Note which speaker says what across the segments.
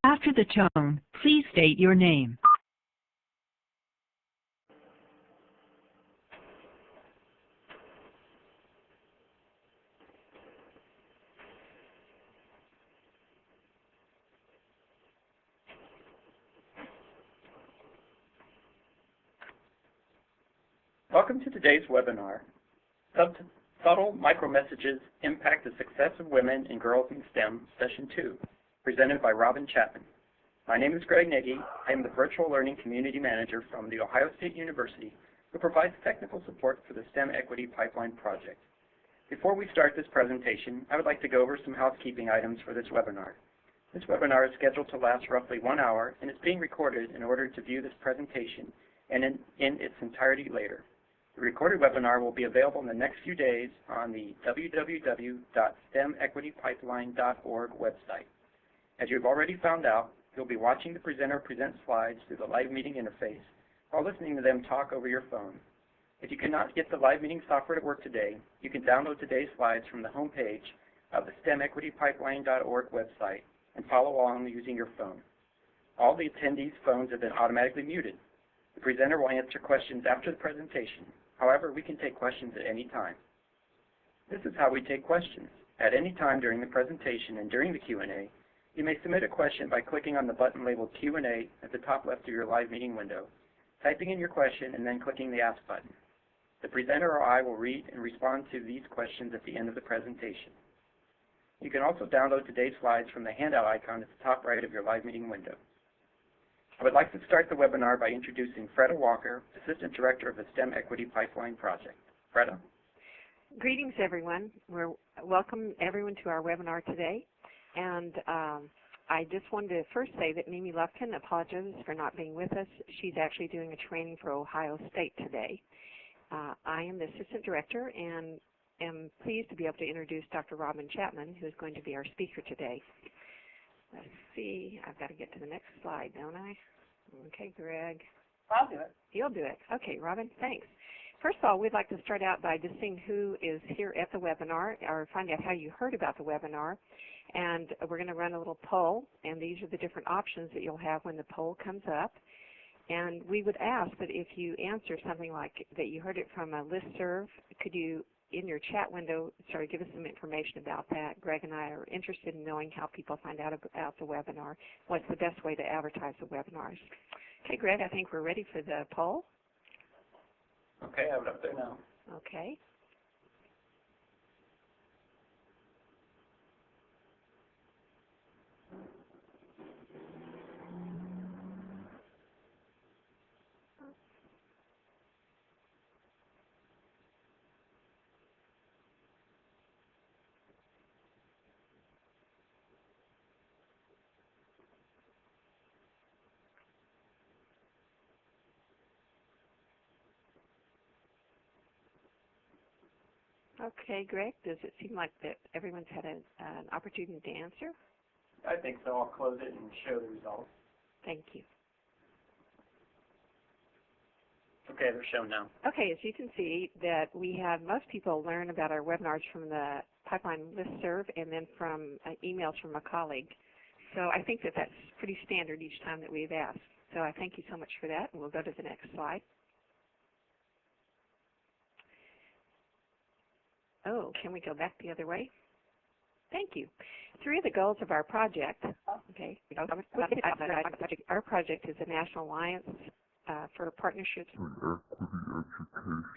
Speaker 1: After the tone, please state your name.
Speaker 2: Welcome to today's webinar, Subtle Micro Messages Impact the Success of Women and Girls in STEM, Session 2, presented by Robin Chapman. My name is Greg Nagy. I am the Virtual Learning Community Manager from The Ohio State University, who provides technical support for the STEM Equity Pipeline Project. Before we start this presentation, I would like to go over some housekeeping items for this webinar. This webinar is scheduled to last roughly 1 hour and is being recorded in order to view this presentation and in its entirety later. The recorded webinar will be available in the next few days on the www.stemequitypipeline.org website. As you've already found out, you'll be watching the presenter present slides through the live meeting interface while listening to them talk over your phone. If you cannot get the live meeting software to work today, you can download today's slides from the home page of the stemequitypipeline.org website and follow along using your phone. All the attendees' phones have been automatically muted. The presenter will answer questions after the presentation. However, we can take questions at any time. This is how we take questions. At any time during the presentation and during the Q&A, you may submit a question by clicking on the button labeled Q&A at the top left of your live meeting window, typing in your question, and then clicking the Ask button. The presenter or I will read and respond to these questions at the end of the presentation. You can also download today's slides from the handout icon at the top right of your live meeting window. I would like to start the webinar by introducing Freda Walker, Assistant Director of the STEM Equity Pipeline Project. Freda?
Speaker 3: Greetings, everyone. Welcome everyone to our webinar today. And I just wanted to first say that Mimi Lufkin apologizes for not being with us. She's actually doing a training for Ohio State today. I am the Assistant Director and am pleased to be able to introduce Dr. Robin Chapman, who is going to be our speaker today. Let's see. I've got to get to the next slide, don't I? Okay, Greg.
Speaker 2: I'll do it.
Speaker 3: You'll do it. Okay, Robin, thanks. First of all, we'd like to start out by just seeing who is here at the webinar or find out how you heard about the webinar. And we're going to run a little poll, and these are the different options that you'll have when the poll comes up. And we would ask that if you answer something like that you heard it from a listserv, could you, in your chat window, give us some information about that. Greg and I are interested in knowing how people find out about the webinar, what's the best way to advertise the webinars. Okay, Greg, I think we're ready for the poll.
Speaker 2: Okay, I have it up there now.
Speaker 3: Okay. Okay, Greg, does it seem like that everyone's had an opportunity to answer?
Speaker 2: I think so. I'll close it and show the results.
Speaker 3: Thank you.
Speaker 2: Okay, they're shown now.
Speaker 3: Okay, as you can see that we have most people learn about our webinars from the Pipeline listserv and then from emails from a colleague. So I think that that's pretty standard each time that we've asked. So I thank you so much for that, and we'll go to the next slide. Oh, can we go back the other way? Thank you. 3 of the goals of our project, okay, our project is a National Alliance for Partnerships.
Speaker 4: An Equity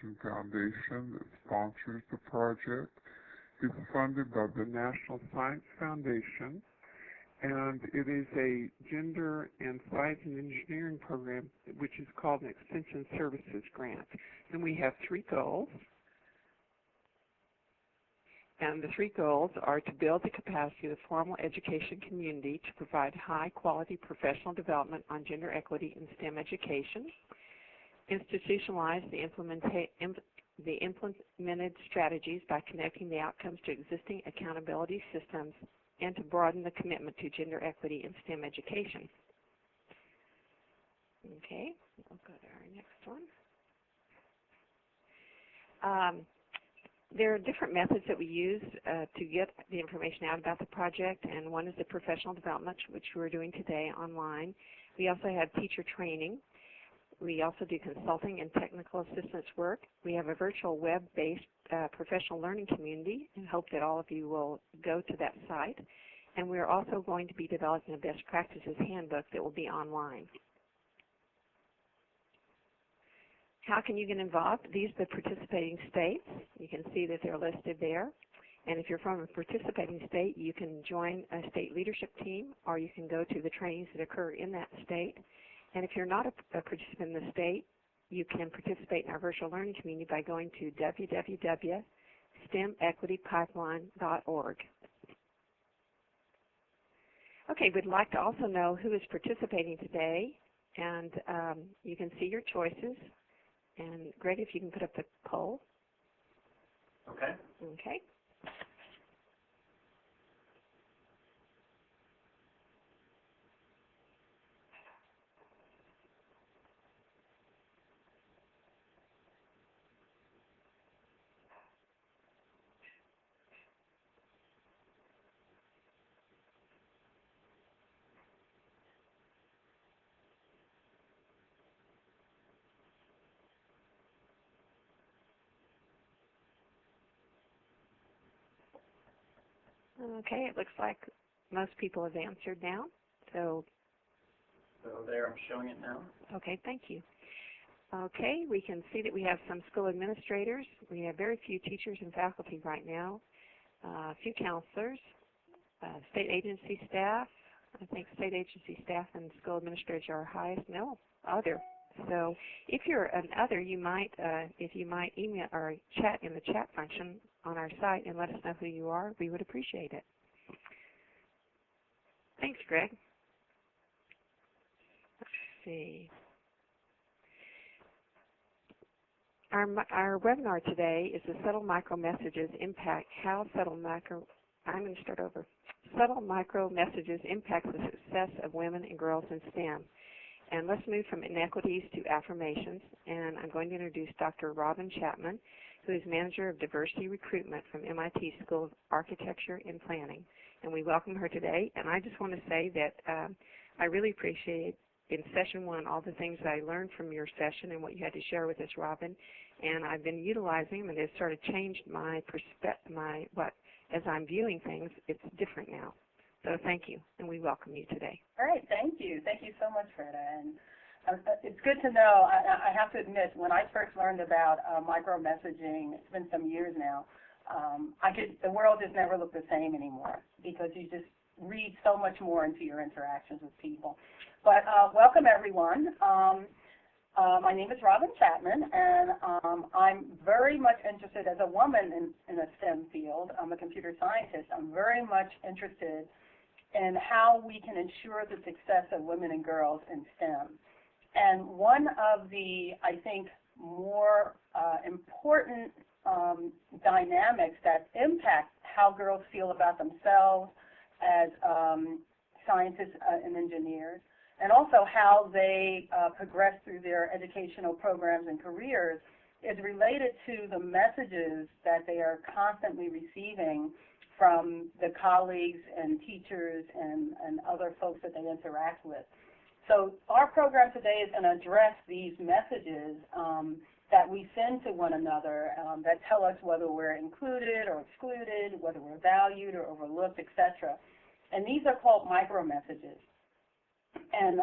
Speaker 4: Education Foundation that sponsors the project. It's funded by the National Science Foundation, and it is a gender and science and engineering program which is called an Extension Services Grant. And we have 3 goals. And the 3 goals are to build the capacity of the formal education community to provide high-quality professional development on gender equity in STEM education, institutionalize the implemented strategies by connecting the outcomes to existing accountability systems, and to broaden the commitment to gender equity in STEM education. Okay, we'll go to our next one.
Speaker 3: There are different methods that we use to get the information out about the project, and one is the professional development, which we're doing today online. We also have teacher training. We also do consulting and technical assistance work. We have a virtual web-based professional learning community, and hope that all of you will go to that site. And we're also going to be developing a best practices handbook that will be online. How can you get involved? These are the participating states. You can see that they're listed there. And if you're from a participating state, you can join a state leadership team, or you can go to the trainings that occur in that state. And if you're not a participant in the state, you can participate in our virtual learning community by going to www.stemequitypipeline.org. Okay, we'd like to also know who is participating today, and you can see your choices. And Greg, if you can put up the poll.
Speaker 2: Okay.
Speaker 3: Okay. Okay, it looks like most people have answered now. So
Speaker 2: there, I'm showing it now.
Speaker 3: okay, thank you. Okay, we can see that we have some school administrators. We have very few teachers and faculty right now, a few counselors, state agency staff. I think state agency staff and school administrators are our highest. No, other. So if you're an other, you might, if you might email or chat in the chat function on our site and let us know who you are, we would appreciate it. Thanks, Greg. Let's see. Our webinar today is the Subtle Micro Messages Impact, how Subtle Micro, I'm going to start over. Subtle Micro Messages Impact the Success of Women and Girls in STEM. And let's move from inequities to affirmations. And I'm going to introduce Dr. Robin Chapman, who is Manager of Diversity Recruitment from MIT School of Architecture and Planning. And we welcome her today. And I just want to say that I really appreciate in session one all the things I learned from your session and what you had to share with us, Robin. And I've been utilizing them, and it's sort of changed my perspective, as I'm viewing things, it's different now. So thank you, and we welcome you today.
Speaker 5: All right, thank you. Thank you so much, Freda. And it's good to know. I have to admit, when I first learned about micro-messaging, it's been some years now, the world just never looked the same anymore because you just read so much more into your interactions with people. But welcome, everyone. My name is Robin Chapman, and I'm very much interested, as a woman in a STEM field, I'm a computer scientist, I'm very much interested in how we can ensure the success of women and girls in STEM. And one of the, I think, more important dynamics that impact how girls feel about themselves as scientists and engineers, and also how they progress through their educational programs and careers, is related to the messages that they are constantly receiving from the colleagues and teachers and other folks that they interact with. So our program today is going to address these messages that we send to one another that tell us whether we're included or excluded, whether we're valued or overlooked, etc. And these are called micro messages. And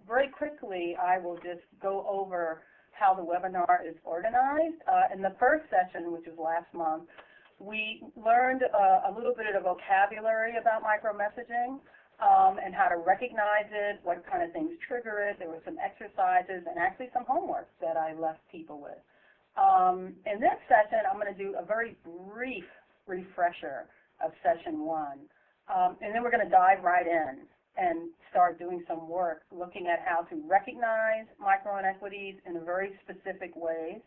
Speaker 5: very quickly, I will just go over how the webinar is organized. In the first session, which was last month, we learned a little bit of vocabulary about micro-messaging and how to recognize it, what kind of things trigger it. There were some exercises and actually some homework that I left people with. In this session, I'm going to do a very brief refresher of session one. And then we're going to dive right in and start doing some work looking at how to recognize micro-inequities in very specific ways,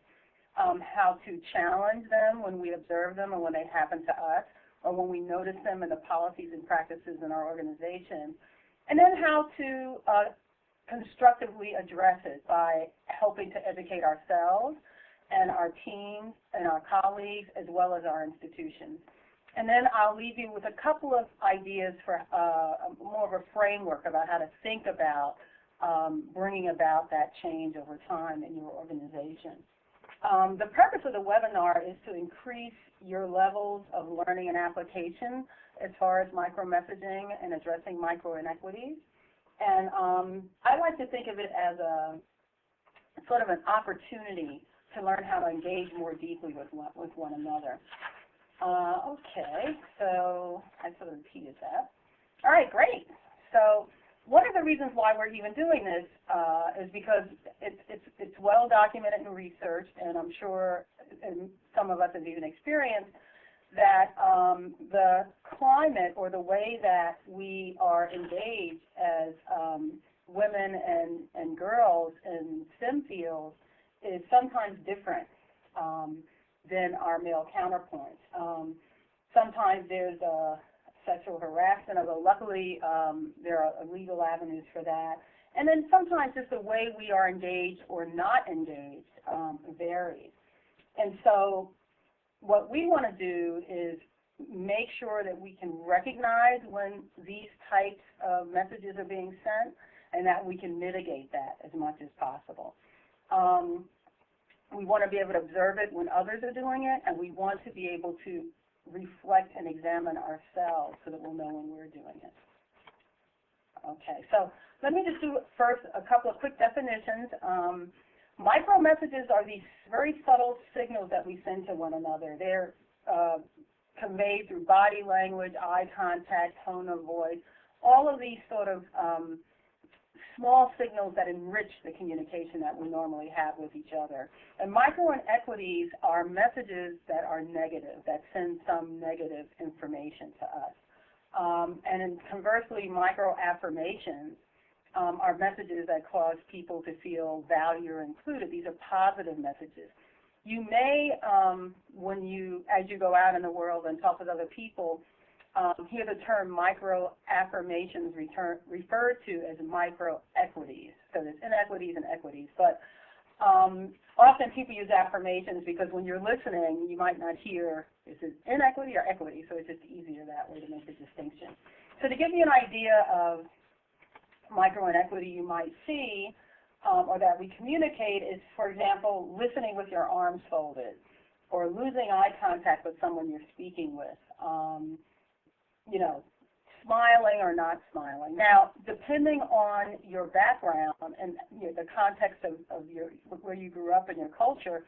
Speaker 5: how to challenge them when we observe them and when they happen to us, or when we notice them in the policies and practices in our organization, and then how to constructively address it by helping to educate ourselves and our teams and our colleagues, as well as our institutions. And then I'll leave you with a couple of ideas for more of a framework about how to think about bringing about that change over time in your organization. The purpose of the webinar is to increase your levels of learning and application as far as micro-messaging and addressing micro-inequities. And I like to think of it as a sort of an opportunity to learn how to engage more deeply with one another. Okay, so I sort of repeated that. All right, great. So one of the reasons why we're even doing this is because it's well documented and researched, and I'm sure some of us have even experienced that the climate or the way that we are engaged as women and girls in STEM fields is sometimes different than our male counterpoints. Sometimes there's sexual harassment, although luckily there are legal avenues for that. And then sometimes just the way we are engaged or not engaged varies. And so what we want to do is make sure that we can recognize when these types of messages are being sent and that we can mitigate that as much as possible. We want to be able to observe it when others are doing it, and we want to be able to reflect and examine ourselves so that we'll know when we're doing it. Okay, so let me just do first a couple of quick definitions. Micro messages are these very subtle signals that we send to one another. They're conveyed through body language, eye contact, tone of voice, all of these sort of small signals that enrich the communication that we normally have with each other. And micro-inequities are messages that are negative, that send some negative information to us. And conversely, micro-affirmations are messages that cause people to feel valued or included. These are positive messages. You may, as you go out in the world and talk with other people, hear the term micro-affirmations referred to as micro-equities. So there's inequities and equities. But often people use affirmations because when you're listening, you might not hear, is it inequity or equity? So it's just easier that way to make the distinction. So to give you an idea of micro-inequity you might see, or that we communicate is, for example, listening with your arms folded, or losing eye contact with someone you're speaking with, you know, smiling or not smiling. Now, depending on your background and the context of where you grew up in your culture,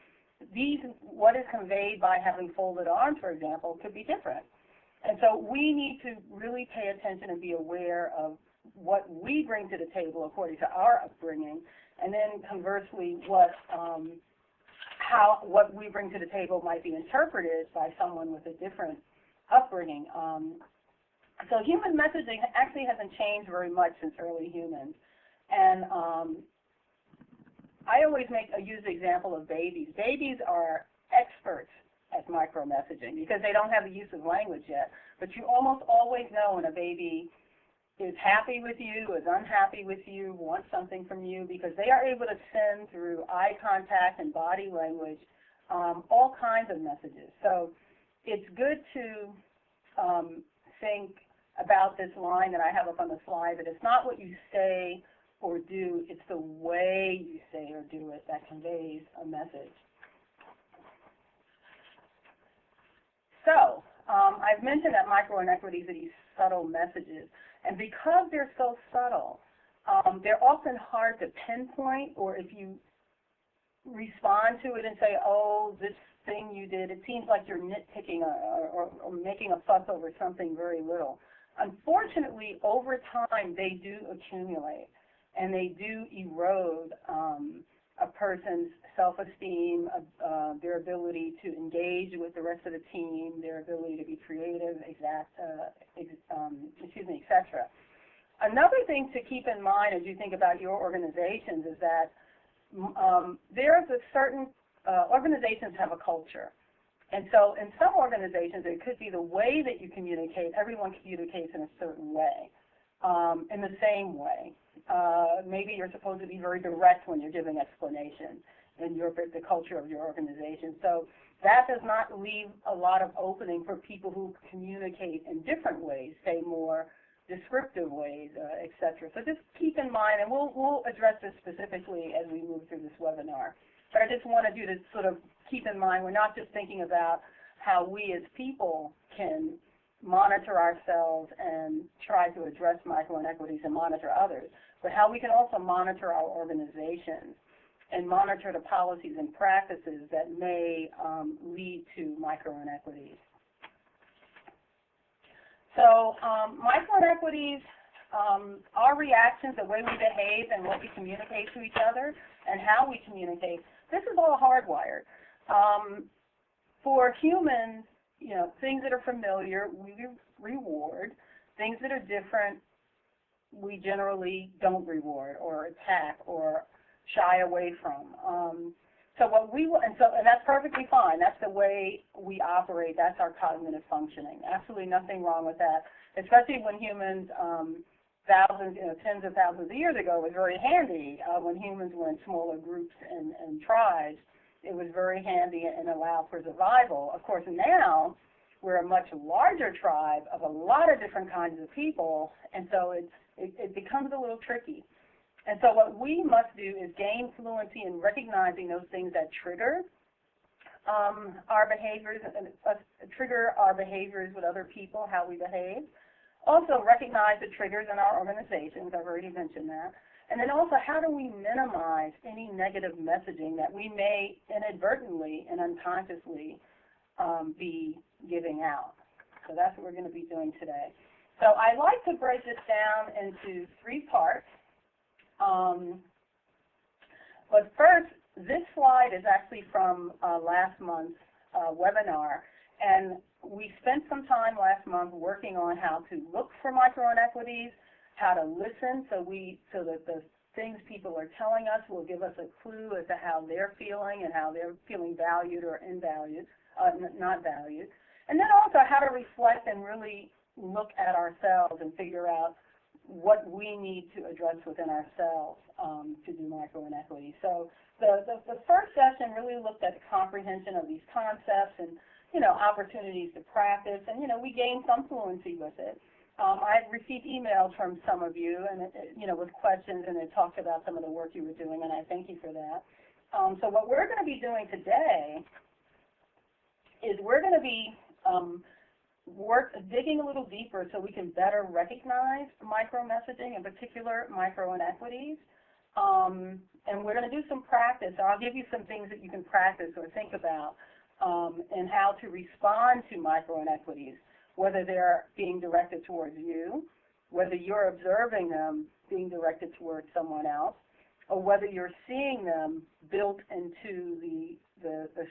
Speaker 5: what is conveyed by having folded arms, for example, could be different. And so we need to really pay attention and be aware of what we bring to the table according to our upbringing, and then conversely what we bring to the table might be interpreted by someone with a different upbringing. So human messaging actually hasn't changed very much since early humans. And I always use the example of babies. Babies are experts at micro-messaging because they don't have the use of language yet. But you almost always know when a baby is happy with you, is unhappy with you, wants something from you, because they are able to send through eye contact and body language all kinds of messages. So it's good to think about this line that I have up on the slide, that it's not what you say or do, it's the way you say or do it that conveys a message. So I've mentioned that micro-inequities are these subtle messages, and because they're so subtle, they're often hard to pinpoint, or if you respond to it and say, oh, this thing you did, it seems like you're nitpicking or making a fuss over something very little. Unfortunately, over time, they do accumulate, and they do erode a person's self-esteem, their ability to engage with the rest of the team, their ability to be creative, etc. Another thing to keep in mind as you think about your organizations is that there's a certain organizations have a culture. And so in some organizations, it could be the way that you communicate. Everyone communicates in a certain way, in the same way. Maybe you're supposed to be very direct when you're giving explanations. in the culture of your organization. So that does not leave a lot of opening for people who communicate in different ways, say more descriptive ways, et cetera. So just keep in mind, and we'll address this specifically as we move through this webinar. But I just wanted you to sort of keep in mind, we're not just thinking about how we as people can monitor ourselves and try to address micro-inequities and monitor others, but how we can also monitor our organizations and monitor the policies and practices that may lead to micro-inequities. So micro-inequities, our reactions, the way we behave and what we communicate to each other and how we communicate, this is all hardwired. For humans, you know, things that are familiar, we reward. Things that are different, we generally don't reward or attack or shy away from. So what we and that's perfectly fine. That's the way we operate. That's our cognitive functioning. Absolutely nothing wrong with that. Especially when humans, thousands, tens of thousands of years ago, was very handy. When humans were in smaller groups and tribes, it was very handy and allowed for survival. Of course, now we're a much larger tribe of a lot of different kinds of people, and so it becomes a little tricky. And so what we must do is gain fluency in recognizing those things that trigger our behaviors, and trigger our behaviors with other people, how we behave. Also recognize the triggers in our organizations. I've already mentioned that. And then also, how do we minimize any negative messaging that we may inadvertently and unconsciously be giving out? So that's what we're going to be doing today. So I like to break this down into 3 parts. But first, this slide is actually from last month's webinar, and we spent some time last month working on how to look for micro-inequities, how to listen, so that the things people are telling us will give us a clue as to how they're feeling and how they're feeling valued or not valued. And then also how to reflect and really look at ourselves and figure out what we need to address within ourselves to do micro-inequities. So the first session really looked at the comprehension of these concepts and, opportunities to practice, and, we gained some fluency with it. I received emails from some of you, and with questions, and it talked about some of the work you were doing, and I thank you for that. So what we're going to be doing today is we're going to be digging a little deeper so we can better recognize micro-messaging, in particular micro-inequities. And we're going to do some practice. I'll give you some things that you can practice or think about and how to respond to micro-inequities, whether they're being directed towards you, whether you're observing them being directed towards someone else, or whether you're seeing them built into the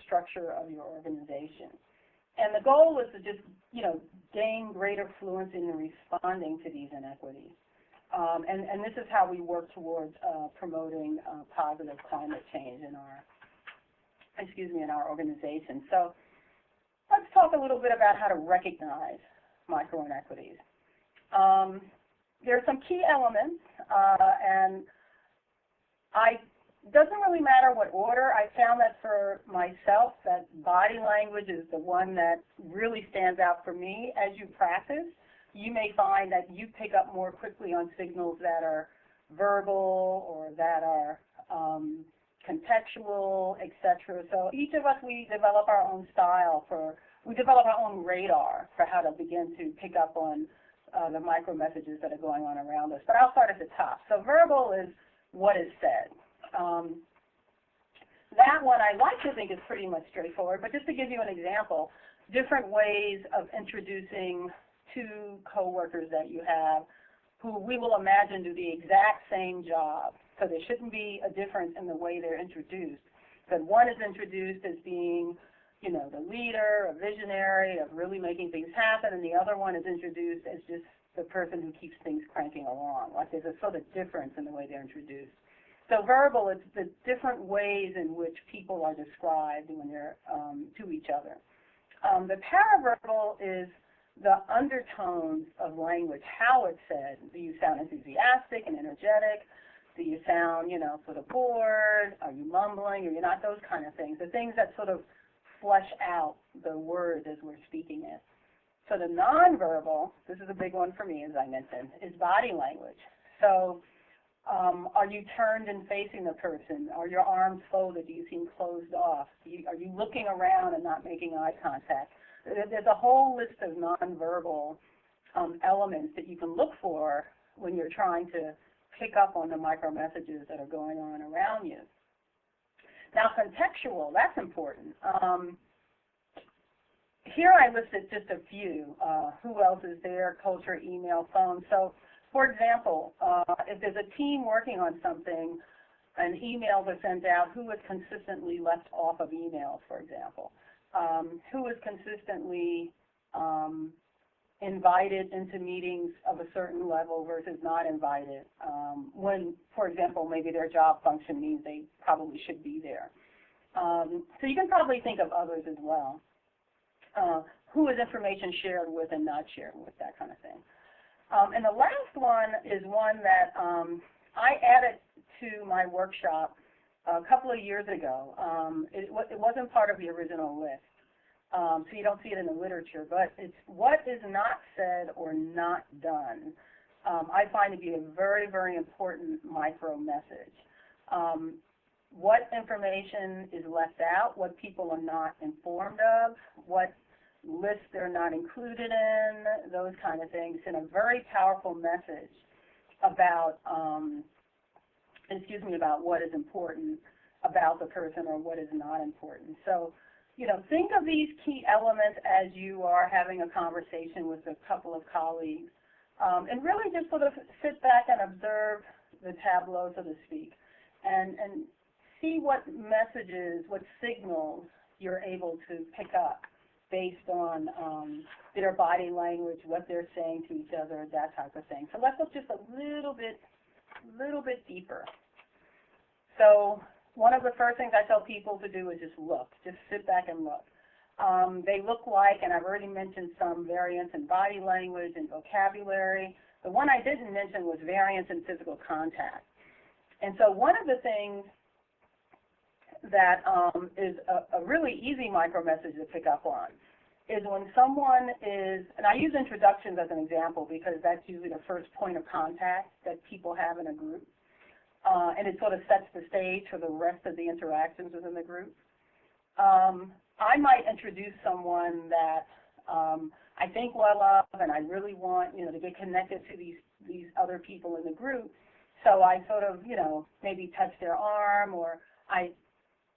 Speaker 5: structure of your organization. And the goal is to just, gain greater fluency in responding to these inequities. And this is how we work towards promoting positive climate change in our organization. So let's talk a little bit about how to recognize micro-inequities. There are some key elements, and it doesn't really matter what order. I found that for myself, that body language is the one that really stands out for me. As you practice, you may find that you pick up more quickly on signals that are verbal or that are contextual, etc. So each of us, we develop our own style we develop our own radar for how to begin to pick up on the micro messages that are going on around us. But I'll start at the top. So verbal is what is said. That one I like to think is pretty much straightforward, but just to give you an example, different ways of introducing 2 coworkers that you have who we will imagine do the exact same job. So there shouldn't be a difference in the way they're introduced. But one is introduced as being, the leader, a visionary, of really making things happen, and the other one is introduced as just the person who keeps things cranking along. Like there's a sort of difference in the way they're introduced. So verbal is the different ways in which people are described when they're to each other. The paraverbal is the undertones of language, how it's said. Do you sound enthusiastic and energetic? Do you sound, sort of bored? Are you mumbling? Or you're not? Those kind of things. The things that sort of flesh out the words as we're speaking it. So the nonverbal, this is a big one for me, as I mentioned, is body language. So are you turned and facing the person? Are your arms folded? Do you seem closed off? Are you looking around and not making eye contact? There's a whole list of nonverbal elements that you can look for when you're trying to pick up on the micro messages that are going on around you. Now, contextual, that's important. Here I listed just a few. Who else is there? Culture, email, phone. So, for example, if there's a team working on something, and emails are sent out, who is consistently left off of emails, for example? Who is consistently invited into meetings of a certain level versus not invited, when, for example, maybe their job function means they probably should be there. So you can probably think of others as well. Who is information shared with and not shared with, that kind of thing. And the last one is one that I added to my workshop a couple of years ago. It wasn't part of the original list. So you don't see it in the literature, but it's what is not said or not done. I find to be a very, very important micro message. What information is left out, what people are not informed of, what lists they're not included in, those kind of things, and a very powerful message about, about what is important about the person or what is not important. So, think of these key elements as you are having a conversation with a couple of colleagues, and really just sort of sit back and observe the tableau, so to speak, and see what messages, what signals you're able to pick up based on their body language, what they're saying to each other, that type of thing. So let's look just a little bit deeper. So one of the first things I tell people to do is just look, just sit back and look. They look like, and I've already mentioned some variance in body language and vocabulary. The one I didn't mention was variance in physical contact. And so one of the things that is a really easy micro message to pick up on is when someone is, and I use introductions as an example because that's usually the first point of contact that people have in a group. And it sort of sets the stage for the rest of the interactions within the group. I might introduce someone that I think well of, and I really want, to get connected to these other people in the group. So I sort of, maybe touch their arm, or I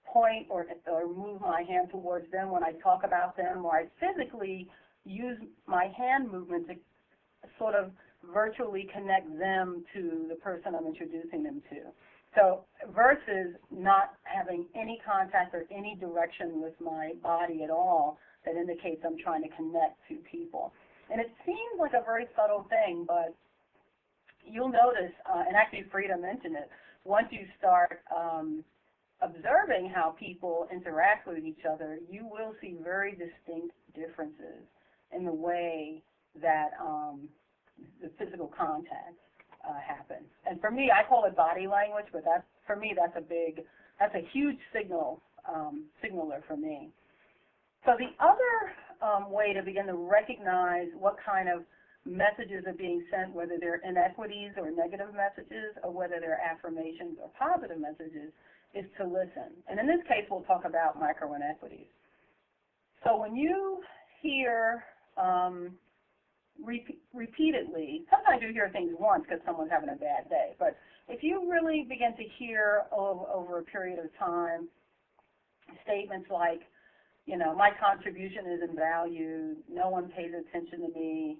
Speaker 5: point or move my hand towards them when I talk about them, or I physically use my hand movement to sort of virtually connect them to the person I'm introducing them to. So versus not having any contact or any direction with my body at all that indicates I'm trying to connect to people. And it seems like a very subtle thing, but you'll notice, and actually Frida mentioned it, once you start observing how people interact with each other, you will see very distinct differences in the way that the physical contact happens. And for me, I call it body language, but for me, that's a huge signaler for me. So the other way to begin to recognize what kind of messages are being sent, whether they're inequities or negative messages, or whether they're affirmations or positive messages, is to listen. And in this case, we'll talk about micro inequities. So when you hear repeatedly, sometimes you hear things once because someone's having a bad day, but if you really begin to hear over a period of time statements like, my contribution isn't valued, no one pays attention to me,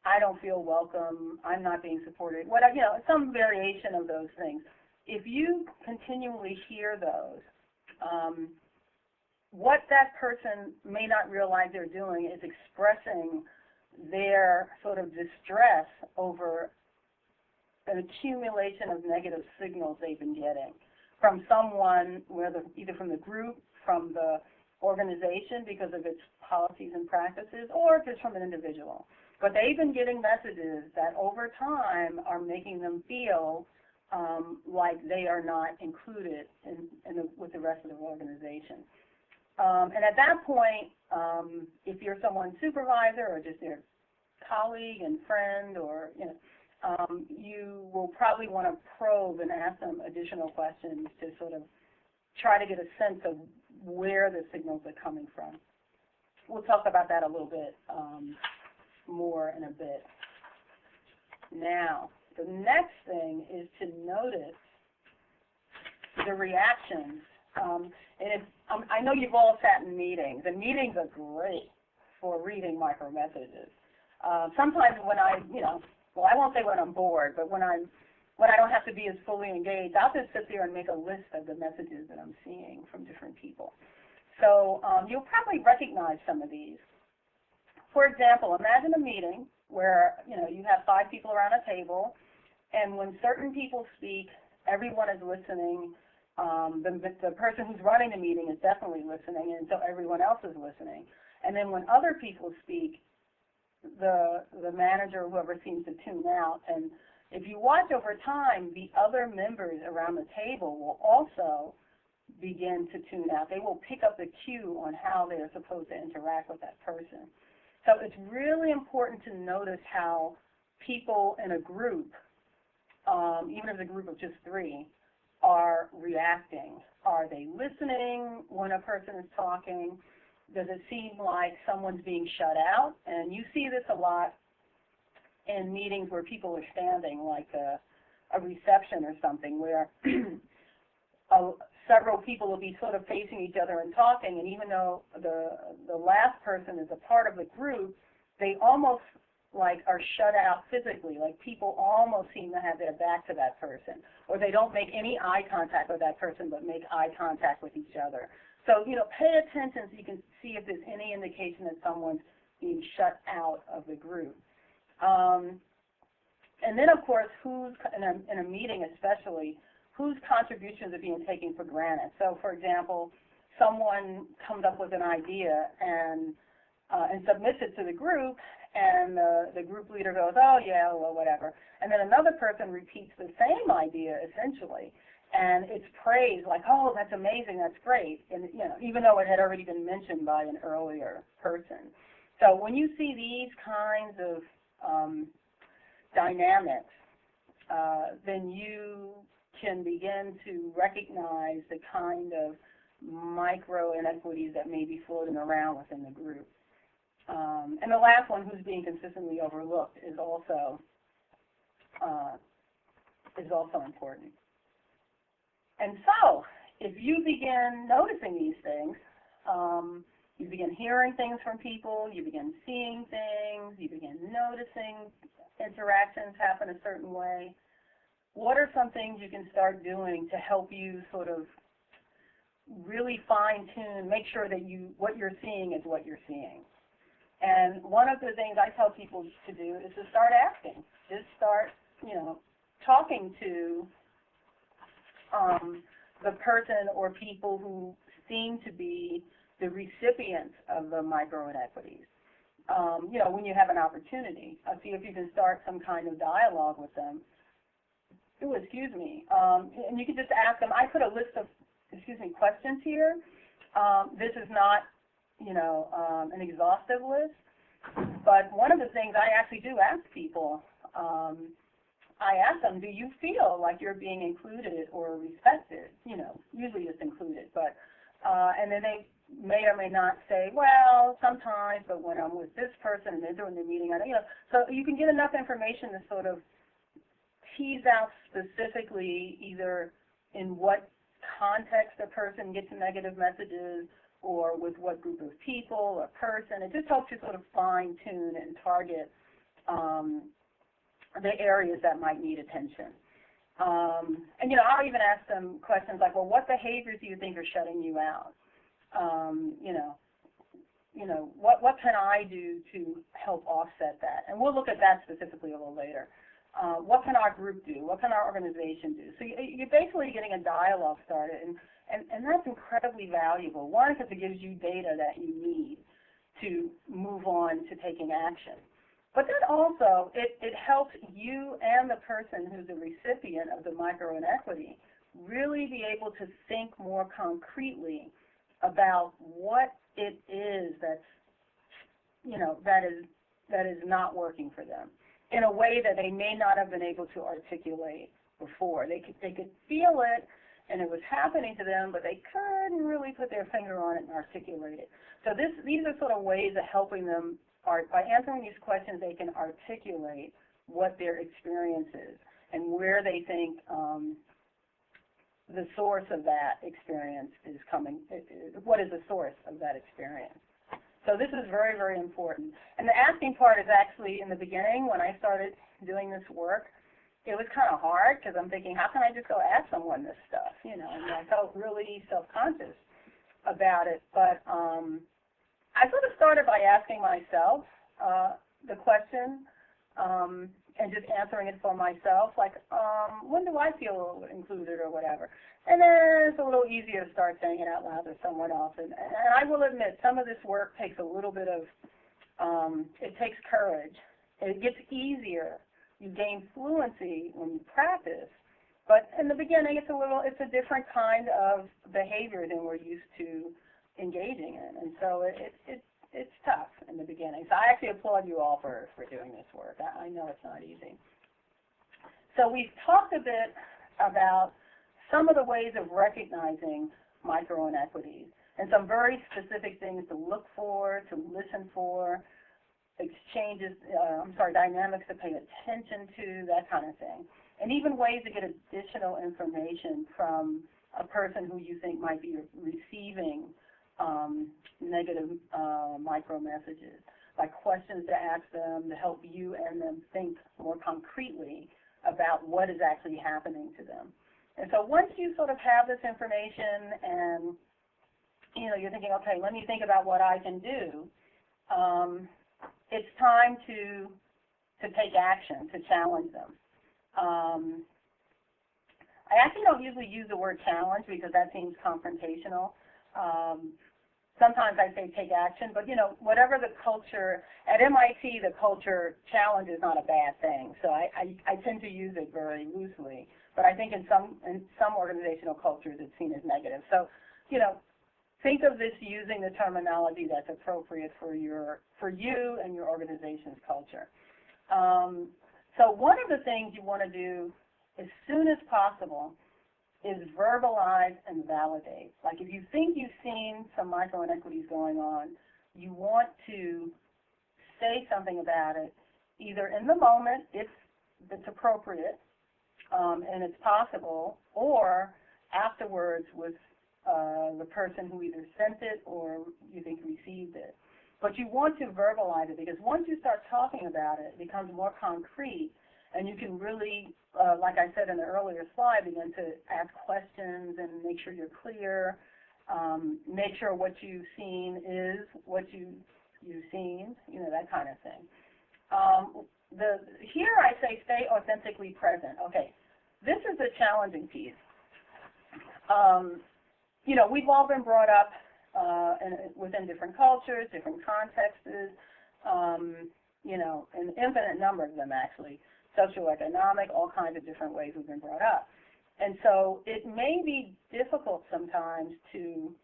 Speaker 5: I don't feel welcome, I'm not being supported, whatever, some variation of those things. If you continually hear those, what that person may not realize they're doing is expressing their sort of distress over an accumulation of negative signals they've been getting from someone, either from the group, from the organization because of its policies and practices, or just from an individual. But they've been getting messages that over time are making them feel like they are not included with the rest of the organization. And at that point, if you're someone's supervisor or just their colleague and friend, or you will probably want to probe and ask them additional questions to sort of try to get a sense of where the signals are coming from. We'll talk about that a little bit more in a bit. Now, the next thing is to notice the reactions. I know you've all sat in meetings, and meetings are great for reading micro messages. Sometimes when I won't say when I'm bored, but when I don't have to be as fully engaged, I'll just sit there and make a list of the messages that I'm seeing from different people. So you'll probably recognize some of these. For example, imagine a meeting where you have 5 people around a table, and when certain people speak, everyone is listening. The person who's running the meeting is definitely listening, and so everyone else is listening. And then when other people speak, the manager or whoever seems to tune out. And if you watch over time, the other members around the table will also begin to tune out. They will pick up the cue on how they're supposed to interact with that person. So it's really important to notice how people in a group, even if it's a group of just 3, are reacting. Are they listening when a person is talking? Does it seem like someone's being shut out? And you see this a lot in meetings where people are standing, like a reception or something, where several people will be sort of facing each other and talking, and even though the last person is a part of the group, they almost like are shut out physically, like people almost seem to have their back to that person, or they don't make any eye contact with that person but make eye contact with each other. So, pay attention so you can see if there's any indication that someone's being shut out of the group. And then, of course, who's, in a meeting especially, whose contributions are being taken for granted. So, for example, someone comes up with an idea and submits it to the group, and the group leader goes, oh, yeah, well, whatever. And then another person repeats the same idea, essentially, and it's praised, like, oh, that's amazing, that's great, and even though it had already been mentioned by an earlier person. So when you see these kinds of dynamics, then you can begin to recognize the kind of micro inequities that may be floating around within the group. And the last one, who's being consistently overlooked, is also important. And so, if you begin noticing these things, you begin hearing things from people, you begin seeing things, you begin noticing interactions happen a certain way, what are some things you can start doing to help you sort of really fine-tune, make sure that what you're seeing is what you're seeing? And one of the things I tell people to do is to start asking. Just start, talking to the person or people who seem to be the recipients of the micro inequities. When you have an opportunity, see if you can start some kind of dialogue with them. Oh, excuse me. And you can just ask them. I put a list of, questions here. This is not, an exhaustive list, but one of the things I actually do ask people, I ask them, do you feel like you're being included or respected? Usually it's included, but, and then they may or may not say, well, sometimes, but when I'm with this person and they're doing the meeting, so you can get enough information to sort of tease out specifically either in what context a person gets negative messages or with what group of people or person. It just helps you sort of fine-tune and target the areas that might need attention. And, I'll even ask them questions like, well, what behaviors do you think are shutting you out? What can I do to help offset that? And we'll look at that specifically a little later. What can our group do? What can our organization do? So you're basically getting a dialogue started, and that's incredibly valuable. One, because it gives you data that you need to move on to taking action. But then also, it helps you and the person who's the recipient of the micro inequity really be able to think more concretely about what it is that's, that is not working for them in a way that they may not have been able to articulate before. They could feel it, and it was happening to them, but they couldn't really put their finger on it and articulate it. So these are sort of ways of helping them. By answering these questions, they can articulate what their experience is and where they think the source of that experience is coming. What is the source of that experience? So this is very, very important. And the asking part is actually in the beginning when I started doing this work. It was kind of hard because I'm thinking, how can I just go ask someone this stuff? And I felt really self-conscious about it. But I sort of started by asking myself the question and just answering it for myself, like, when do I feel included or whatever? And then it's a little easier to start saying it out loud to someone else. And I will admit, some of this work takes a little bit of, it takes courage. It gets easier. You gain fluency when you practice. But in the beginning, it's a different kind of behavior than we're used to engaging in. And so it's tough in the beginning. So I actually applaud you all for doing this work. I know it's not easy. So we've talked a bit about some of the ways of recognizing micro-inequities and some very specific things to look for, to listen for, dynamics to pay attention to, that kind of thing. And even ways to get additional information from a person who you think might be receiving negative micro messages, like questions to ask them to help you and them think more concretely about what is actually happening to them. And so once you sort of have this information and you're thinking, okay, let me think about what I can do, it's time to take action, to challenge them. I actually don't usually use the word challenge because that seems confrontational. Sometimes I say take action, but whatever the culture, at MIT the culture, challenge is not a bad thing. So I tend to use it very loosely, but I think in some organizational cultures it's seen as negative. So, think of this using the terminology that's appropriate for you and your organization's culture. So one of the things you want to do as soon as possible is verbalize and validate. Like if you think you've seen some micro-inequities going on, you want to say something about it, either in the moment, if it's appropriate and it's possible, or afterwards with the person who either sent it or you think received it. But you want to verbalize it because once you start talking about it, it becomes more concrete, and you can really, like I said in the earlier slide, begin to ask questions and make sure you're clear, make sure what you've seen is what you've seen, that kind of thing. Here I say stay authentically present. Okay, this is the challenging piece. We've all been brought up within different cultures, different contexts, an infinite number of them actually, socioeconomic, all kinds of different ways we've been brought up. And so it may be difficult sometimes to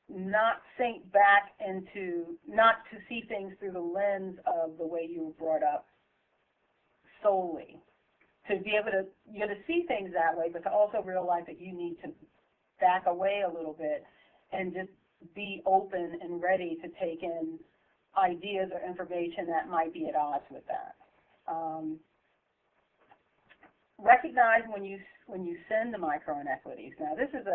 Speaker 5: not think back not to see things through the lens of the way you were brought up solely. To be able to, see things that way, but to also realize that you need to back away a little bit and just be open and ready to take in ideas or information that might be at odds with that. Recognize when you send the micro-inequities. Now this is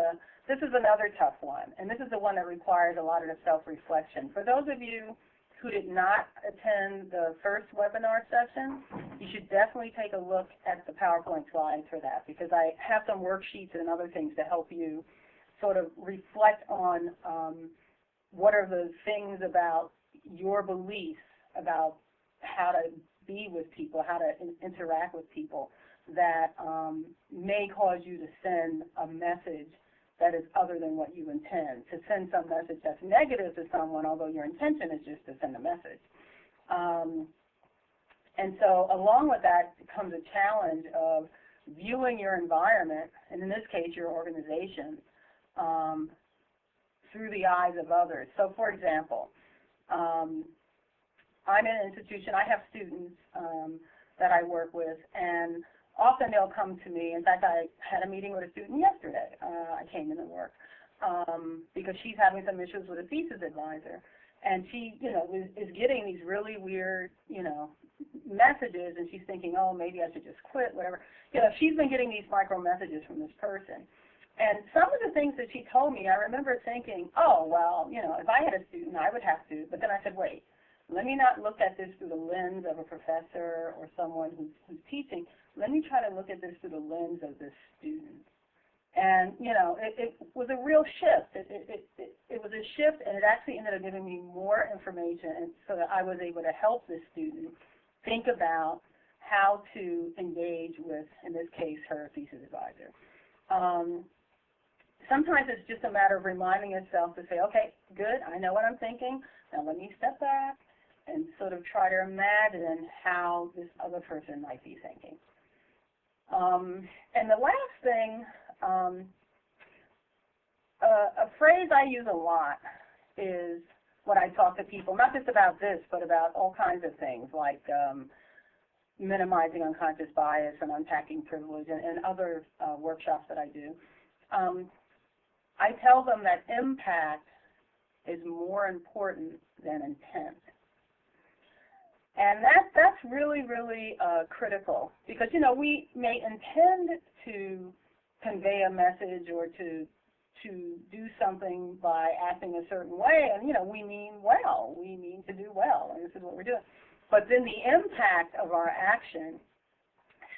Speaker 5: another tough one, and this is the one that requires a lot of self-reflection. For those of you who did not attend the first webinar session, you should definitely take a look at the PowerPoint slides for that, because I have some worksheets and other things to help you sort of reflect on what are the things about your beliefs about how to be with people, how to interact with people that may cause you to send a message that is other than what you intend, to send some message that's negative to someone, although your intention is just to send a message. And so along with that comes a challenge of viewing your environment, and in this case your organization, through the eyes of others. So for example, I'm in an institution, I have students that I work with, and often they'll come to me. In fact, I had a meeting with a student yesterday. I came in to work because she's having some issues with a thesis advisor. And she, is getting these really weird, messages, and she's thinking, oh, maybe I should just quit, whatever. She's been getting these micro messages from this person. And some of the things that she told me, I remember thinking, oh, well, if I had a student, I would have to. But then I said, wait, let me not look at this through the lens of a professor or someone who's teaching. Let me try to look at this through the lens of this student. And, it was a real shift. It was a shift, and it actually ended up giving me more information, and so that I was able to help this student think about how to engage with, in this case, her thesis advisor. Sometimes it's just a matter of reminding yourself to say, okay, good, I know what I'm thinking. Now let me step back and sort of try to imagine how this other person might be thinking. And the last thing, a phrase I use a lot is when I talk to people, not just about this, but about all kinds of things like minimizing unconscious bias and unpacking privilege and other workshops that I do. I tell them that impact is more important than intent. And that's really, really critical because, we may intend to convey a message or to do something by acting a certain way, and, we mean well. We mean to do well, and this is what we're doing. But then the impact of our action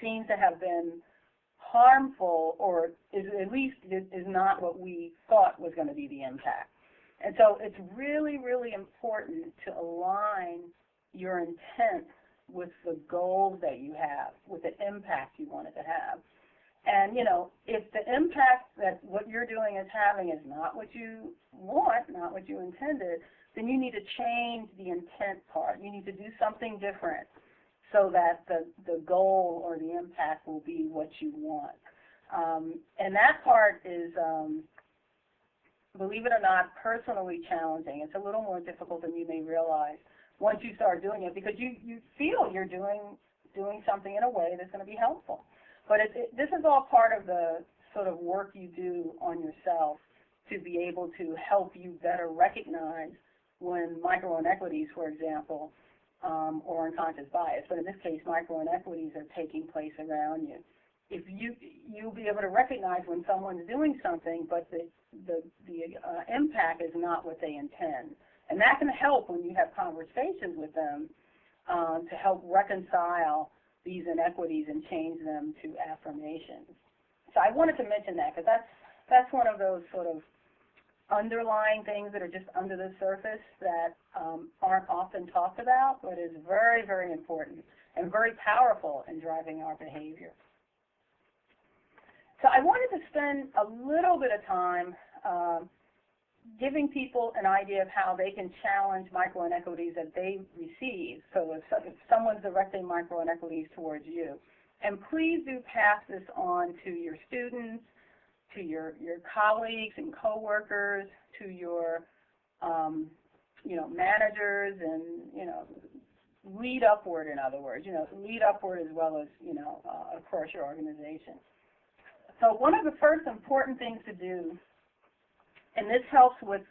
Speaker 5: seems to have been harmful, or is at least is not what we thought was going to be the impact. And so it's really, really important to align your intent with the goals that you have, with the impact you want it to have. And, if the impact that what you're doing is having is not what you want, not what you intended, then you need to change the intent part. You need to do something different so that the goal or the impact will be what you want. And that part is, believe it or not, personally challenging. It's a little more difficult than you may realize once you start doing it, because you feel you're doing something in a way that's going to be helpful. But this is all part of the sort of work you do on yourself to be able to help you better recognize when micro-inequities, for example, or unconscious bias, but in this case, micro-inequities are taking place around you. If you'll be able to recognize when someone's doing something, but the impact is not what they intend. And that can help when you have conversations with them to help reconcile these inequities and change them to affirmations. So I wanted to mention that because that's one of those sort of underlying things that are just under the surface that aren't often talked about, but is very, very important and very powerful in driving our behavior. So I wanted to spend a little bit of time giving people an idea of how they can challenge micro-inequities that they receive. So if someone's directing micro-inequities towards you, and please do pass this on to your students, to your colleagues and coworkers, to your managers, and lead upward. In other words, lead upward as well as of course your organization. So one of the first important things to do, and this helps with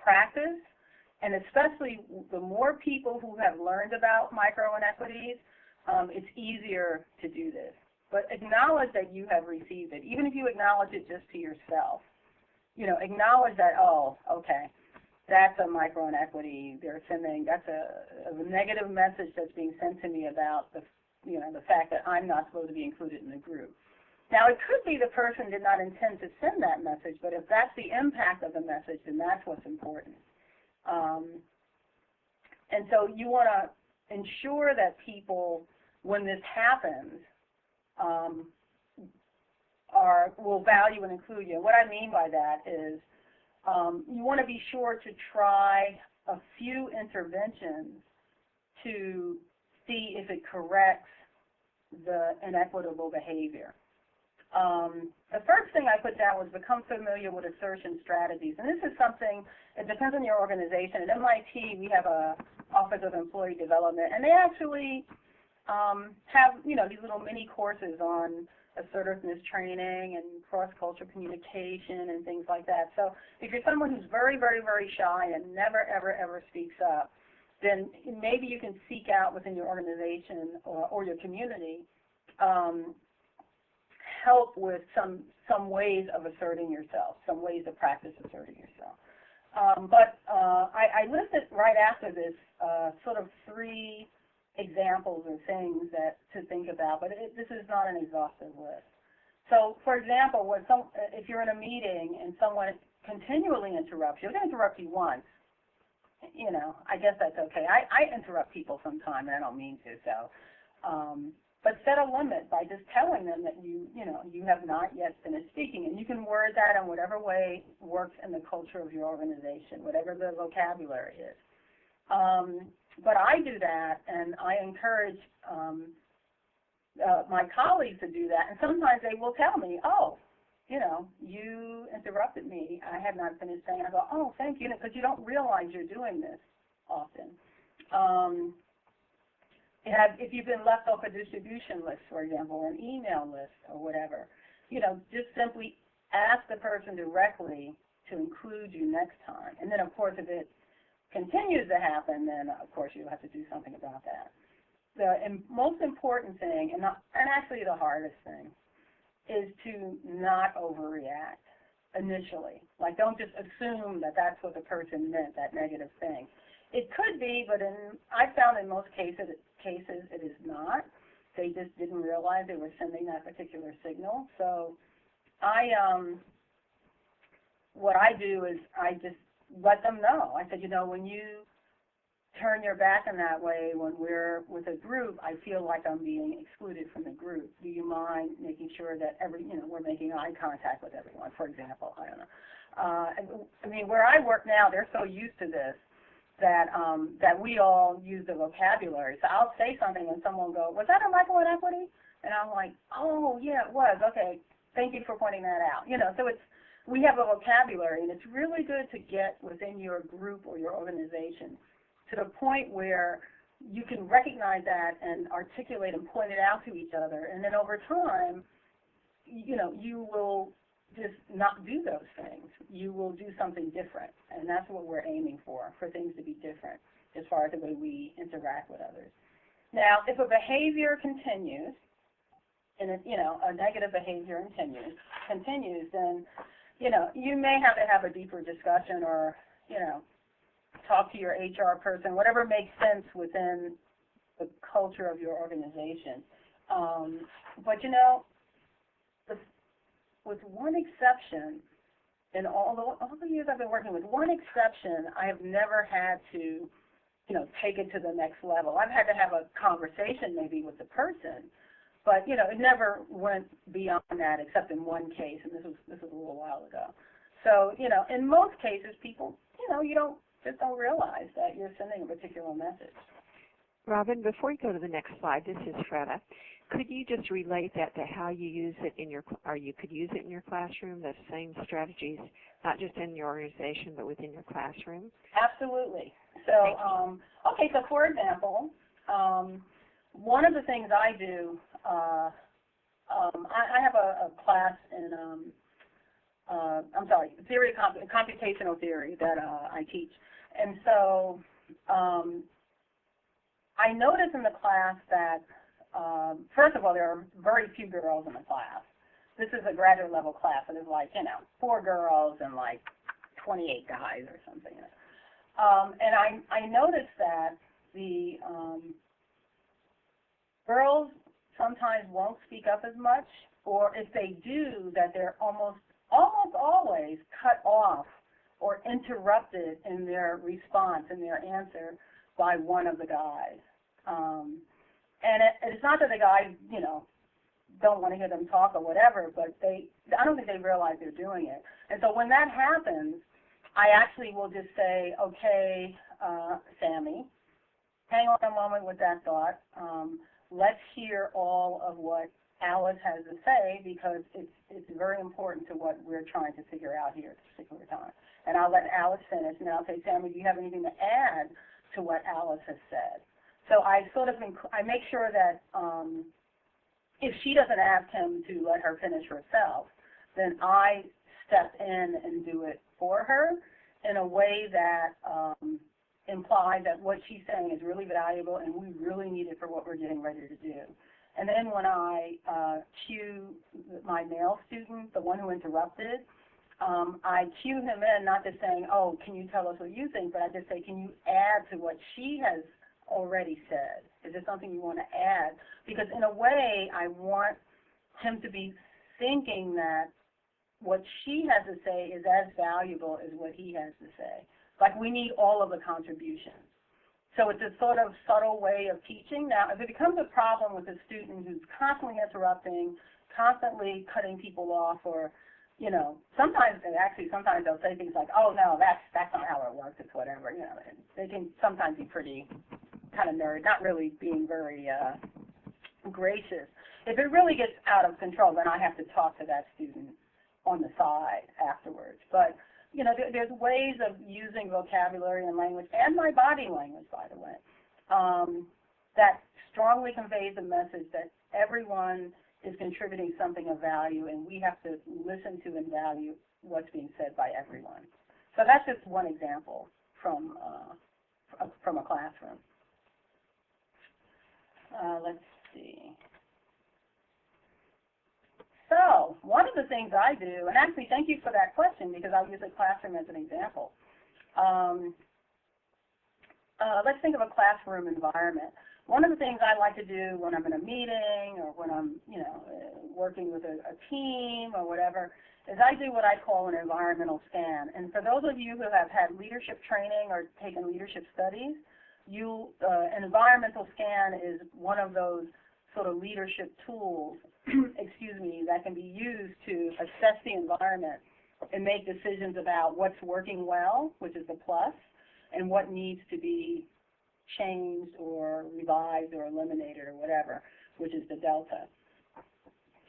Speaker 5: practice, and especially the more people who have learned about micro-inequities, it's easier to do this. But acknowledge that you have received it. Even if you acknowledge it just to yourself, acknowledge that, oh, okay, that's a micro-inequity. That's a negative message that's being sent to me about the fact that I'm not supposed to be included in the group. Now, it could be the person did not intend to send that message, but if that's the impact of the message, then that's what's important. And so you want to ensure that people, when this happens, will value and include you. And what I mean by that is you want to be sure to try a few interventions to see if it corrects the inequitable behavior. The first thing I put down was become familiar with assertion strategies. And this is something, it depends on your organization. At MIT, we have a Office of Employee Development, and they actually have, these little mini courses on assertiveness training and cross-cultural communication and things like that. So if you're someone who's very, very, very shy and never, ever, ever speaks up, then maybe you can seek out within your organization or your community help with some ways of asserting yourself, some ways to practice asserting yourself. I listed right after this sort of 3 examples or things that to think about, but this is not an exhaustive list. So, for example, if you're in a meeting and someone continually interrupts you, they interrupt you once, I guess that's okay. I interrupt people sometimes, and I don't mean to, so. But set a limit by just telling them that you have not yet finished speaking, and you can word that in whatever way works in the culture of your organization, whatever the vocabulary is. But I do that, and I encourage my colleagues to do that, and sometimes they will tell me, oh, you interrupted me. I had not finished saying. I go, oh, thank you, because you don't realize you're doing this often. If you've been left off a distribution list, for example, or an email list or whatever, just simply ask the person directly to include you next time. And then, of course, if it continues to happen, then, of course, you'll have to do something about that. The most important thing, and actually the hardest thing, is to not overreact initially. Like, don't just assume that that's what the person meant, that negative thing. It could be, but I found in most cases it is not. They just didn't realize they were sending that particular signal. So what I do is I just let them know. I said, when you turn your back in that way when we're with a group, I feel like I'm being excluded from the group. Do you mind making sure that we're making eye contact with everyone, for example? I don't know. Where I work now, they're so used to this that we all use the vocabulary. So I'll say something and someone will go, was that a microinequity? And I'm like, oh, yeah, it was. Okay, thank you for pointing that out. So we have a vocabulary, and it's really good to get within your group or your organization to the point where you can recognize that and articulate and point it out to each other. And then over time, you will just not do those things. You will do something different, and that's what we're aiming for things to be different as far as the way we interact with others. Now, if a behavior continues, and a negative behavior continues, then, you may have to have a deeper discussion or, talk to your HR person, whatever makes sense within the culture of your organization. But, with one exception, in all the years I've been working with, one exception, I have never had to, take it to the next level. I've had to have a conversation maybe with the person, but, it never went beyond that except in one case, and this was a little while ago. So, in most cases, people, you don't realize that you're sending a particular message.
Speaker 3: Robin, before you go to the next slide, this is Freda. Could you just relate that to how you use it or you could use it in your classroom, the same strategies, not just in your organization, but within your classroom?
Speaker 5: Absolutely. So, okay, so for example, one of the things I do, I have a class in, computational theory that I teach. And so I noticed in the class that, first of all, there are very few girls in the class. This is a graduate level class, and there's 4 girls and 28 guys or something. And I noticed that the girls sometimes won't speak up as much, or if they do, that they're almost always cut off or interrupted in their response, in their answer, by one of the guys. And it's not that the guys, don't want to hear them talk or whatever, but I don't think they realize they're doing it. And so when that happens, I actually will just say, okay, Sammy, hang on a moment with that thought. Let's hear all of what Alice has to say, because it's very important to what we're trying to figure out here at this particular time. And I'll let Alice finish, and then I'll say, Tammy, do you have anything to add to what Alice has said? So I I make sure that if she doesn't ask him to let her finish herself, then I step in and do it for her in a way that implies that what she's saying is really valuable and we really need it for what we're getting ready to do. And then when I cue my male student, the one who interrupted, I cue him in, not just saying, oh, can you tell us what you think, but I just say, can you add to what she has already said? Is there something you want to add? Because in a way, I want him to be thinking that what she has to say is as valuable as what he has to say. Like, we need all of the contributions. So it's a sort of subtle way of teaching. Now, if it becomes a problem with a student who's constantly interrupting, constantly cutting people off, or, you know, sometimes they'll say things like, oh, no, that's not how it works, it's whatever. You know, they can sometimes be pretty kind of nerd, not really being very gracious. If it really gets out of control, then I have to talk to that student on the side afterwards. But you know, there's ways of using vocabulary and language, and my body language, by the way, that strongly conveys the message that everyone is contributing something of value, and we have to listen to and value what's being said by everyone. So that's just one example from a classroom. Let's see. So one of the things I do, and actually thank you for that question because I'll use a classroom as an example. Let's think of a classroom environment. One of the things I like to do when I'm in a meeting or when I'm, you know, working with a team or whatever, is I do what I call an environmental scan. And for those of you who have had leadership training or taken leadership studies, an environmental scan is one of those sort of leadership tools that can be used to assess the environment and make decisions about what's working well, which is the plus, and what needs to be changed or revised or eliminated or whatever, which is the delta.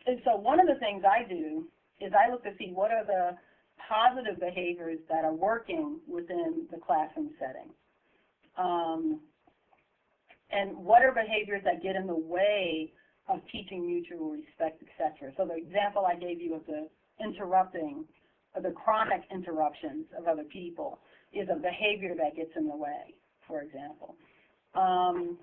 Speaker 5: And so one of the things I do is I look to see what are the positive behaviors that are working within the classroom setting. And what are behaviors that get in the way of teaching mutual respect, etc. So the example I gave you of the interrupting, of the chronic interruptions of other people is a behavior that gets in the way, for example. And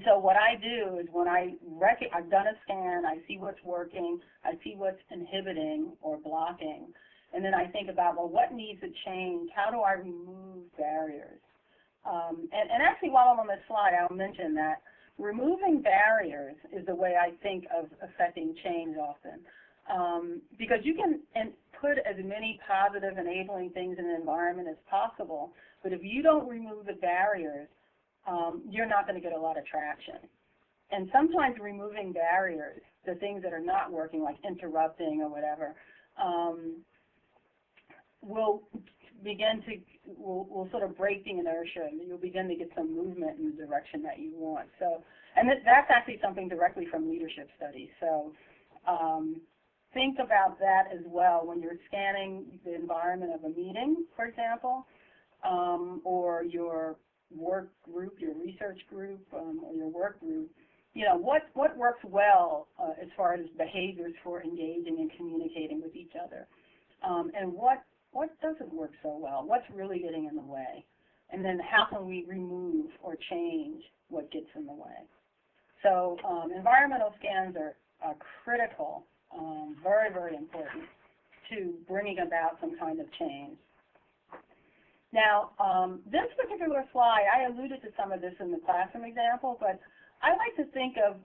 Speaker 5: so what I do is when I've done a scan, I see what's working, I see what's inhibiting or blocking, and then I think about, well, what needs to change? How do I remove barriers? And actually, while I'm on this slide, I'll mention that removing barriers is the way I think of affecting change often. Because you can put as many positive enabling things in an environment as possible, but if you don't remove the barriers, you're not going to get a lot of traction. And sometimes removing barriers, the things that are not working, like interrupting or whatever, will sort of break the inertia, and you'll begin to get some movement in the direction that you want. So, and that's actually something directly from leadership studies. So think about that as well when you're scanning the environment of a meeting, for example, or your work group, your research group, or your work group. You know, what works well as far as behaviors for engaging and communicating with each other, and what doesn't work so well? What's really getting in the way? And then how can we remove or change what gets in the way? So environmental scans are critical, very, very important to bringing about some kind of change. Now, this particular slide, I alluded to some of this in the classroom example, but I like to think of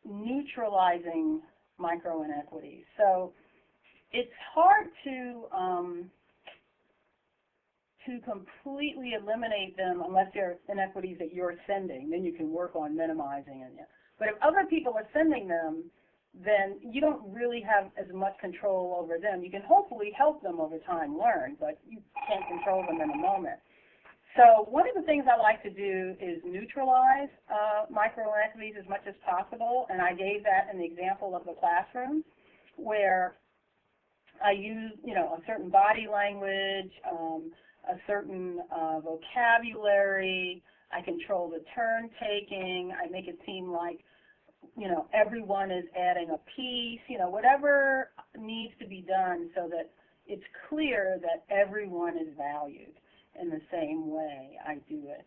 Speaker 5: neutralizing micro inequities. So it's hard to completely eliminate them unless they're inequities that you're sending. Then you can work on minimizing it. But if other people are sending them, then you don't really have as much control over them. You can hopefully help them over time learn, but you can't control them in a moment. So one of the things I like to do is neutralize microinequities as much as possible, and I gave that in the example of the classroom, where I use, a certain body language, a certain vocabulary. I control the turn taking. I make it seem like, everyone is adding a piece. Whatever needs to be done so that it's clear that everyone is valued in the same way I do it.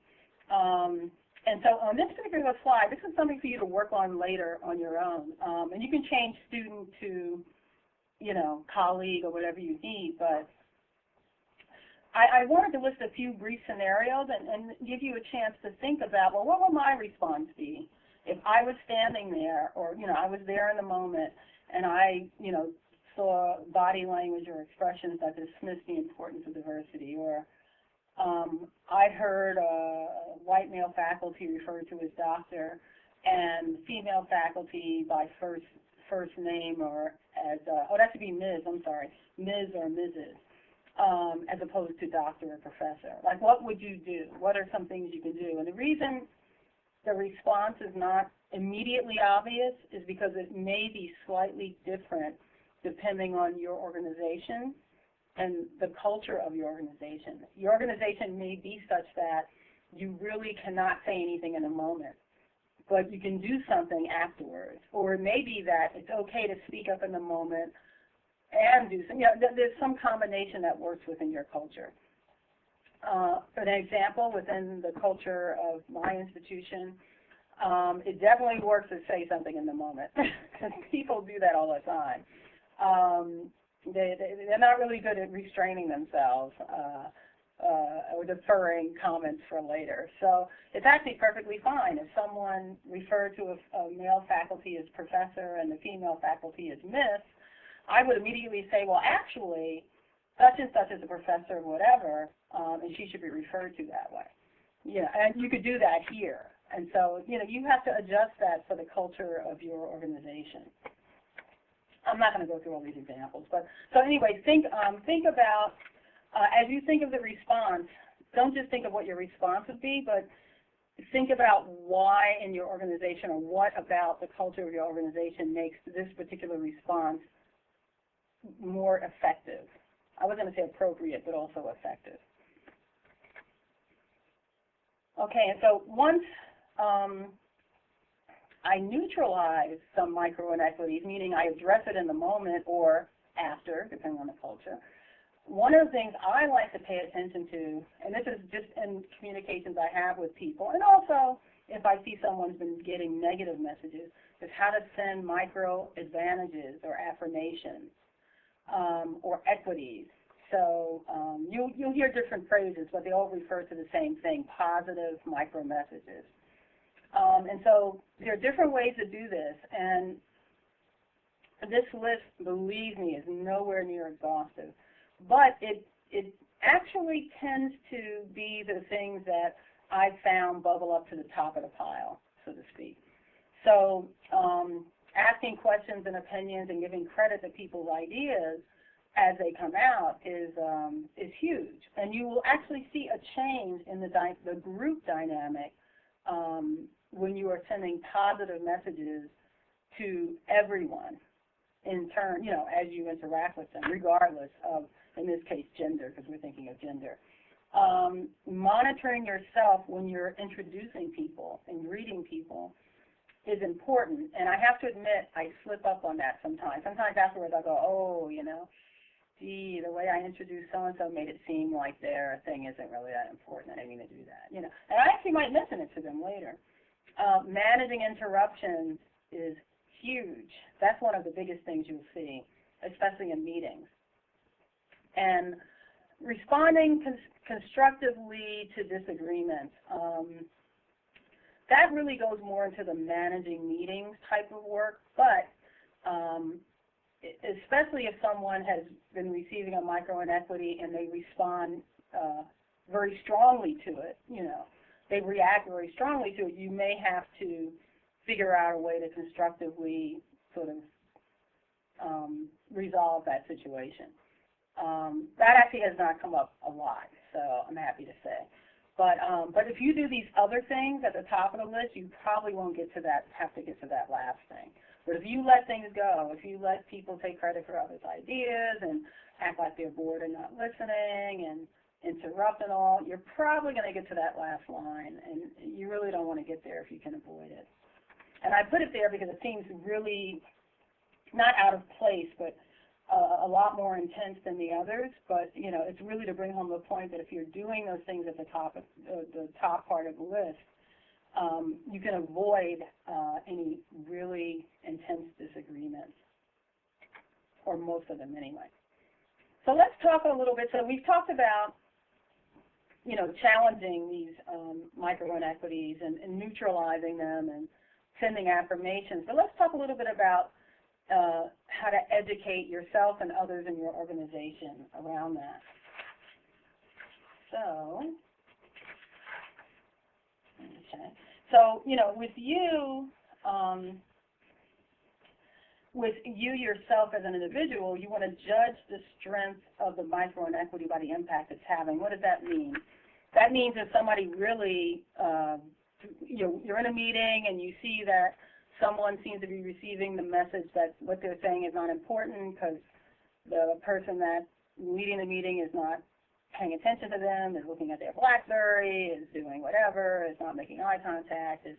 Speaker 5: And so on this particular slide, this is something for you to work on later on your own. And you can change student to, colleague or whatever you need, but I wanted to list a few brief scenarios and give you a chance to think about, well, what would my response be if I was standing there, or, I was there in the moment and I, saw body language or expressions that dismissed the importance of diversity, or I heard a white male faculty referred to as doctor and female faculty by first name, or as, that should be Ms., I'm sorry, Ms. or Mrs., as opposed to doctor or professor. Like, what would you do? What are some things you can do? And the reason the response is not immediately obvious is because it may be slightly different depending on your organization and the culture of your organization. Your organization may be such that you really cannot say anything in a moment, but you can do something afterwards. Or it may be that it's okay to speak up in the moment and do some, there's some combination that works within your culture. For an example, within the culture of my institution, it definitely works to say something in the moment, because people do that all the time. They're not really good at restraining themselves or deferring comments for later. So it's actually perfectly fine if someone referred to a male faculty as professor and the female faculty as miss. I would immediately say, well, actually, such and such is a professor or whatever, and she should be referred to that way. And you could do that here. And so, you have to adjust that for the culture of your organization. I'm not going to go through all these examples, but so anyway, think about, as you think of the response, don't just think of what your response would be, but think about why in your organization, or what about the culture of your organization makes this particular response more effective. I was going to say appropriate, but also effective. Okay, and so once I neutralize some micro-inequities, meaning I address it in the moment or after, depending on the culture, one of the things I like to pay attention to, and this is just in communications I have with people, and also if I see someone's been getting negative messages, is how to send micro-advantages or affirmations or equities. So you'll hear different phrases, but they all refer to the same thing, positive micro-messages. And so there are different ways to do this, and this list, believe me, is nowhere near exhaustive. But it actually tends to be the things that I've found bubble up to the top of the pile, so to speak. So asking questions and opinions and giving credit to people's ideas as they come out is huge. And you will actually see a change in the group dynamic when you are sending positive messages to everyone in turn, as you interact with them, regardless of, in this case, gender, because we're thinking of gender. Monitoring yourself when you're introducing people and greeting people is important. And I have to admit, I slip up on that sometimes. Sometimes afterwards I go, oh, gee, the way I introduced so-and-so made it seem like their thing isn't really that important. I didn't mean to do that. And I actually might mention it to them later. Managing interruptions is huge. That's one of the biggest things you'll see, especially in meetings. And responding constructively to disagreements. That really goes more into the managing meetings type of work, but especially if someone has been receiving a micro-inequity and they respond very strongly to it, they react very strongly to it, you may have to figure out a way to constructively sort of resolve that situation. That actually has not come up a lot, so I'm happy to say. But if you do these other things at the top of the list, you probably won't have to get to that last thing. But if you let things go, if you let people take credit for others' ideas and act like they're bored and not listening and interrupt and all, you're probably going to get to that last line, and you really don't want to get there if you can avoid it. And I put it there because it seems really not out of place, but a lot more intense than the others. But you know, it's really to bring home the point that if you're doing those things at the top part of the list, you can avoid any really intense disagreements, or most of them anyway. So let's talk a little bit. So we've talked about, you know, challenging these micro inequities and neutralizing them and sending affirmations. But let's talk a little bit about how to educate yourself and others in your organization around that. So, okay. So, you know, with you yourself as an individual, you want to judge the strength of the micro inequity by the impact it's having. What does that mean? That means if somebody really, you're in a meeting and you see that someone seems to be receiving the message that what they're saying is not important because the person that's leading the meeting is not paying attention to them, is looking at their BlackBerry, is doing whatever, is not making eye contact, is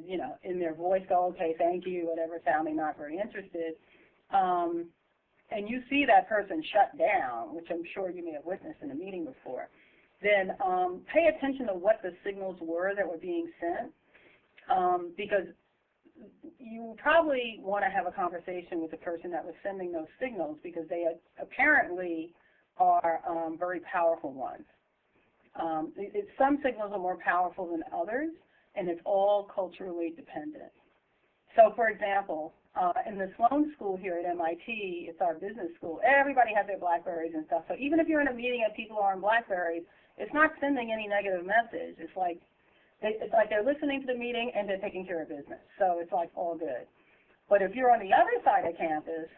Speaker 5: you know, in their voice go, okay, thank you, whatever, sounding not very interested. And you see that person shut down, which I'm sure you may have witnessed in a meeting before, then pay attention to what the signals were that were being sent, because you probably want to have a conversation with the person that was sending those signals, because they apparently are very powerful ones. Some signals are more powerful than others, and it's all culturally dependent. So, for example, in the Sloan School here at MIT, it's our business school, everybody has their BlackBerries and stuff. So even if you're in a meeting and people are on BlackBerries, it's not sending any negative message. It's like they're listening to the meeting and they're taking care of business. So it's like all good. But if you're on the other side of campus,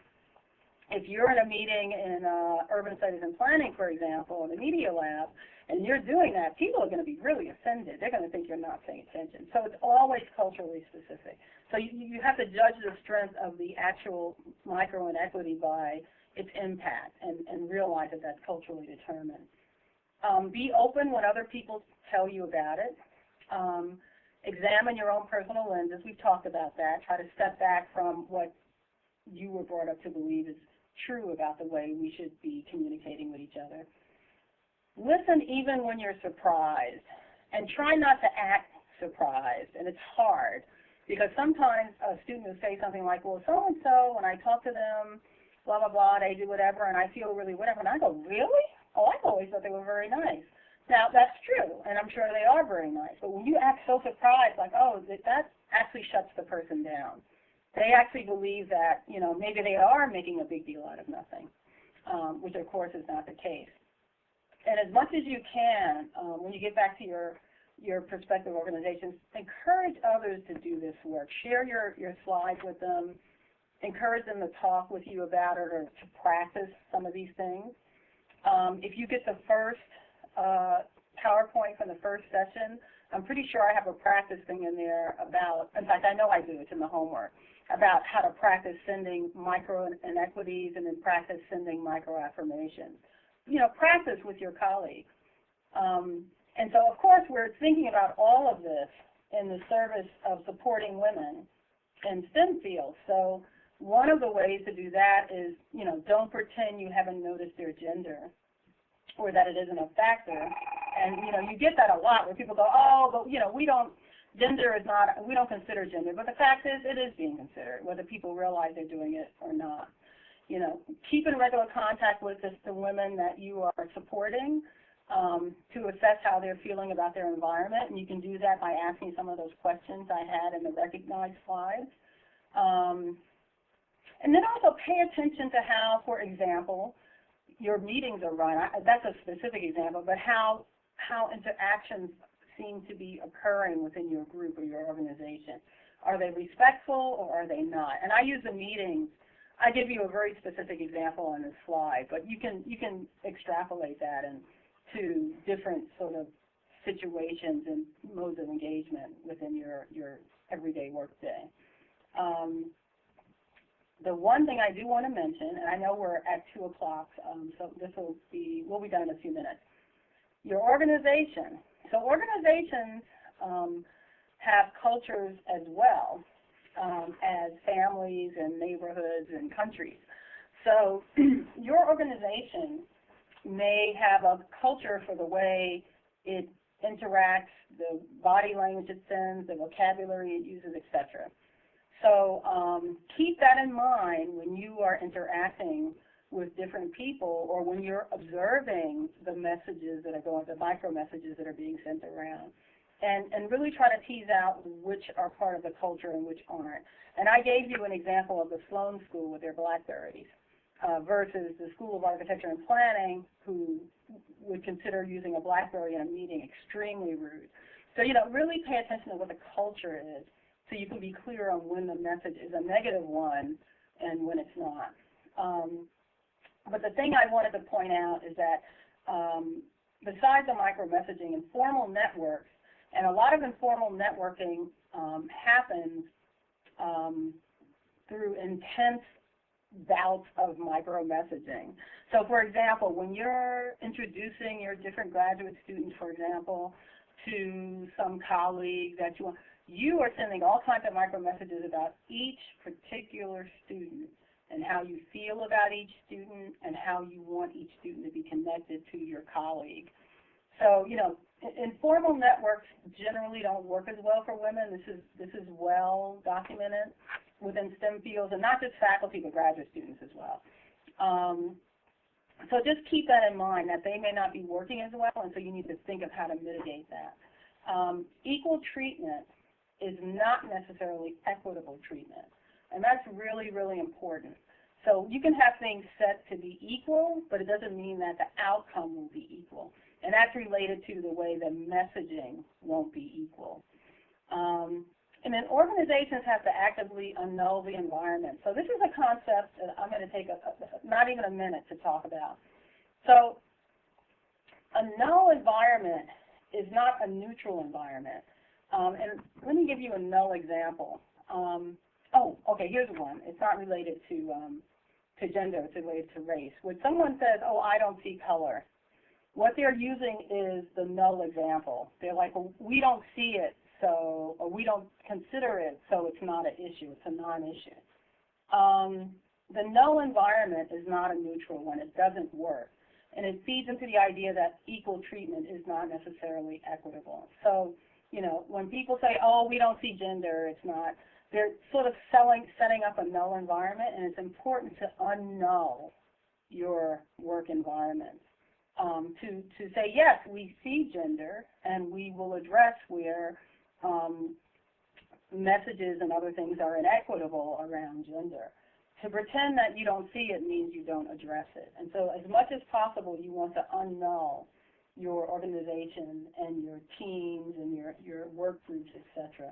Speaker 5: if you're in a meeting in urban studies and planning, for example, in the media lab, and you're doing that, people are going to be really offended. They're going to think you're not paying attention. So it's always culturally specific. So you have to judge the strength of the actual micro inequity by its impact and realize that that's culturally determined. Be open when other people tell you about it. Examine your own personal lenses. We've talked about that. Try to step back from what you were brought up to believe is true about the way we should be communicating with each other. Listen even when you're surprised, and try not to act surprised. And it's hard, because sometimes a student will say something like, well, so-and-so, when I talk to them, blah, blah, blah, they do whatever, and I feel really whatever. And I go, really? Oh, I've always thought they were very nice. Now, that's true, and I'm sure they are very nice. But when you act so surprised, like, oh, that actually shuts the person down. They actually believe that, you know, maybe they are making a big deal out of nothing, which, of course, is not the case. And as much as you can, when you get back to your prospective organizations, encourage others to do this work. Share your slides with them. Encourage them to talk with you about it or to practice some of these things. If you get the first PowerPoint from the first session, I'm pretty sure I have a practice thing in there about, in fact, I know I do, it's in the homework, about how to practice sending micro inequities and then practice sending micro affirmations. You know, practice with your colleagues. And so, of course, we're thinking about all of this in the service of supporting women in STEM fields. So one of the ways to do that is, you know, don't pretend you haven't noticed their gender or that it isn't a factor. And, you know, you get that a lot where people go, oh, but, you know, gender is not, we don't consider gender. But the fact is, it is being considered, whether people realize they're doing it or not. You know, keep in regular contact with the women that you are supporting to assess how they're feeling about their environment. And you can do that by asking some of those questions I had in the recognized slides. And then also pay attention to how, for example, your meetings are run. That's a specific example, but how interactions seem to be occurring within your group or your organization. Are they respectful or are they not? And I use the meetings. I give you a very specific example on this slide, but you can extrapolate that to different sort of situations and modes of engagement within your everyday workday. The one thing I do want to mention, and I know we're at 2 o'clock, so we'll be done in a few minutes. Your organization. So organizations have cultures as well as families and neighborhoods and countries. So your organization may have a culture for the way it interacts, the body language it sends, the vocabulary it uses, etc. So keep that in mind when you are interacting with different people or when you're observing the messages that are going, the micro messages that are being sent around. And really try to tease out which are part of the culture and which aren't. And I gave you an example of the Sloan School with their Blackberries versus the School of Architecture and Planning, who would consider using a Blackberry in a meeting extremely rude. So, really pay attention to what the culture is so you can be clear on when the message is a negative one and when it's not. But the thing I wanted to point out is that besides the micro-messaging, informal networks, and a lot of informal networking happens through intense bouts of micro-messaging. So, for example, when you're introducing your different graduate students, for example, to some colleagues that you are sending all kinds of micro-messages about each particular student and how you feel about each student and how you want each student to be connected to your colleague. So, informal networks generally don't work as well for women. This is well documented within STEM fields, and not just faculty, but graduate students as well. So just keep that in mind, that they may not be working as well, and so you need to think of how to mitigate that. Equal treatment is not necessarily equitable treatment, and that's really, really important. So you can have things set to be equal, but it doesn't mean that the outcome will be equal. And that's related to the way the messaging won't be equal. And then organizations have to actively annul the environment. So this is a concept that I'm going to take not even a minute to talk about. So a null environment is not a neutral environment. And let me give you a null example. Okay, here's one. It's not related to gender, it's related to race. When someone says, oh, I don't see color, what they're using is the null example. They're like, well, we don't see it, so, or we don't consider it, so it's not an issue, it's a non-issue. The null environment is not a neutral one, it doesn't work. And it feeds into the idea that equal treatment is not necessarily equitable. So, when people say, oh, we don't see gender, it's not, they're sort of setting up a null environment, and it's important to unnull your work environment. To say, yes, we see gender, and we will address where messages and other things are inequitable around gender. To pretend that you don't see it means you don't address it. And so as much as possible, you want to annul your organization and your teams and your work groups, etc.,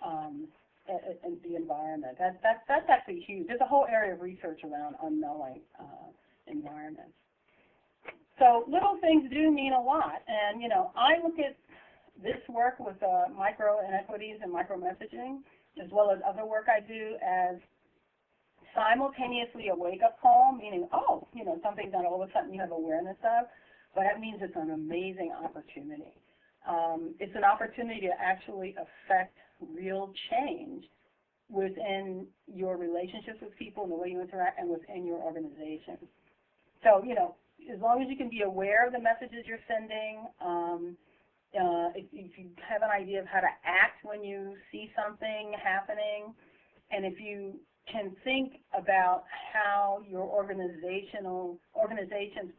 Speaker 5: and the environment. That's actually huge. There's a whole area of research around annulling environments. So little things do mean a lot. And, I look at this work with micro inequities and micro messaging, as well as other work I do, as simultaneously a wake-up call, meaning, oh, something that all of a sudden you have awareness of, but that means it's an amazing opportunity. It's an opportunity to actually affect real change within your relationships with people and the way you interact and within your organization. So, as long as you can be aware of the messages you're sending, if you have an idea of how to act when you see something happening, and if you can think about how your organization's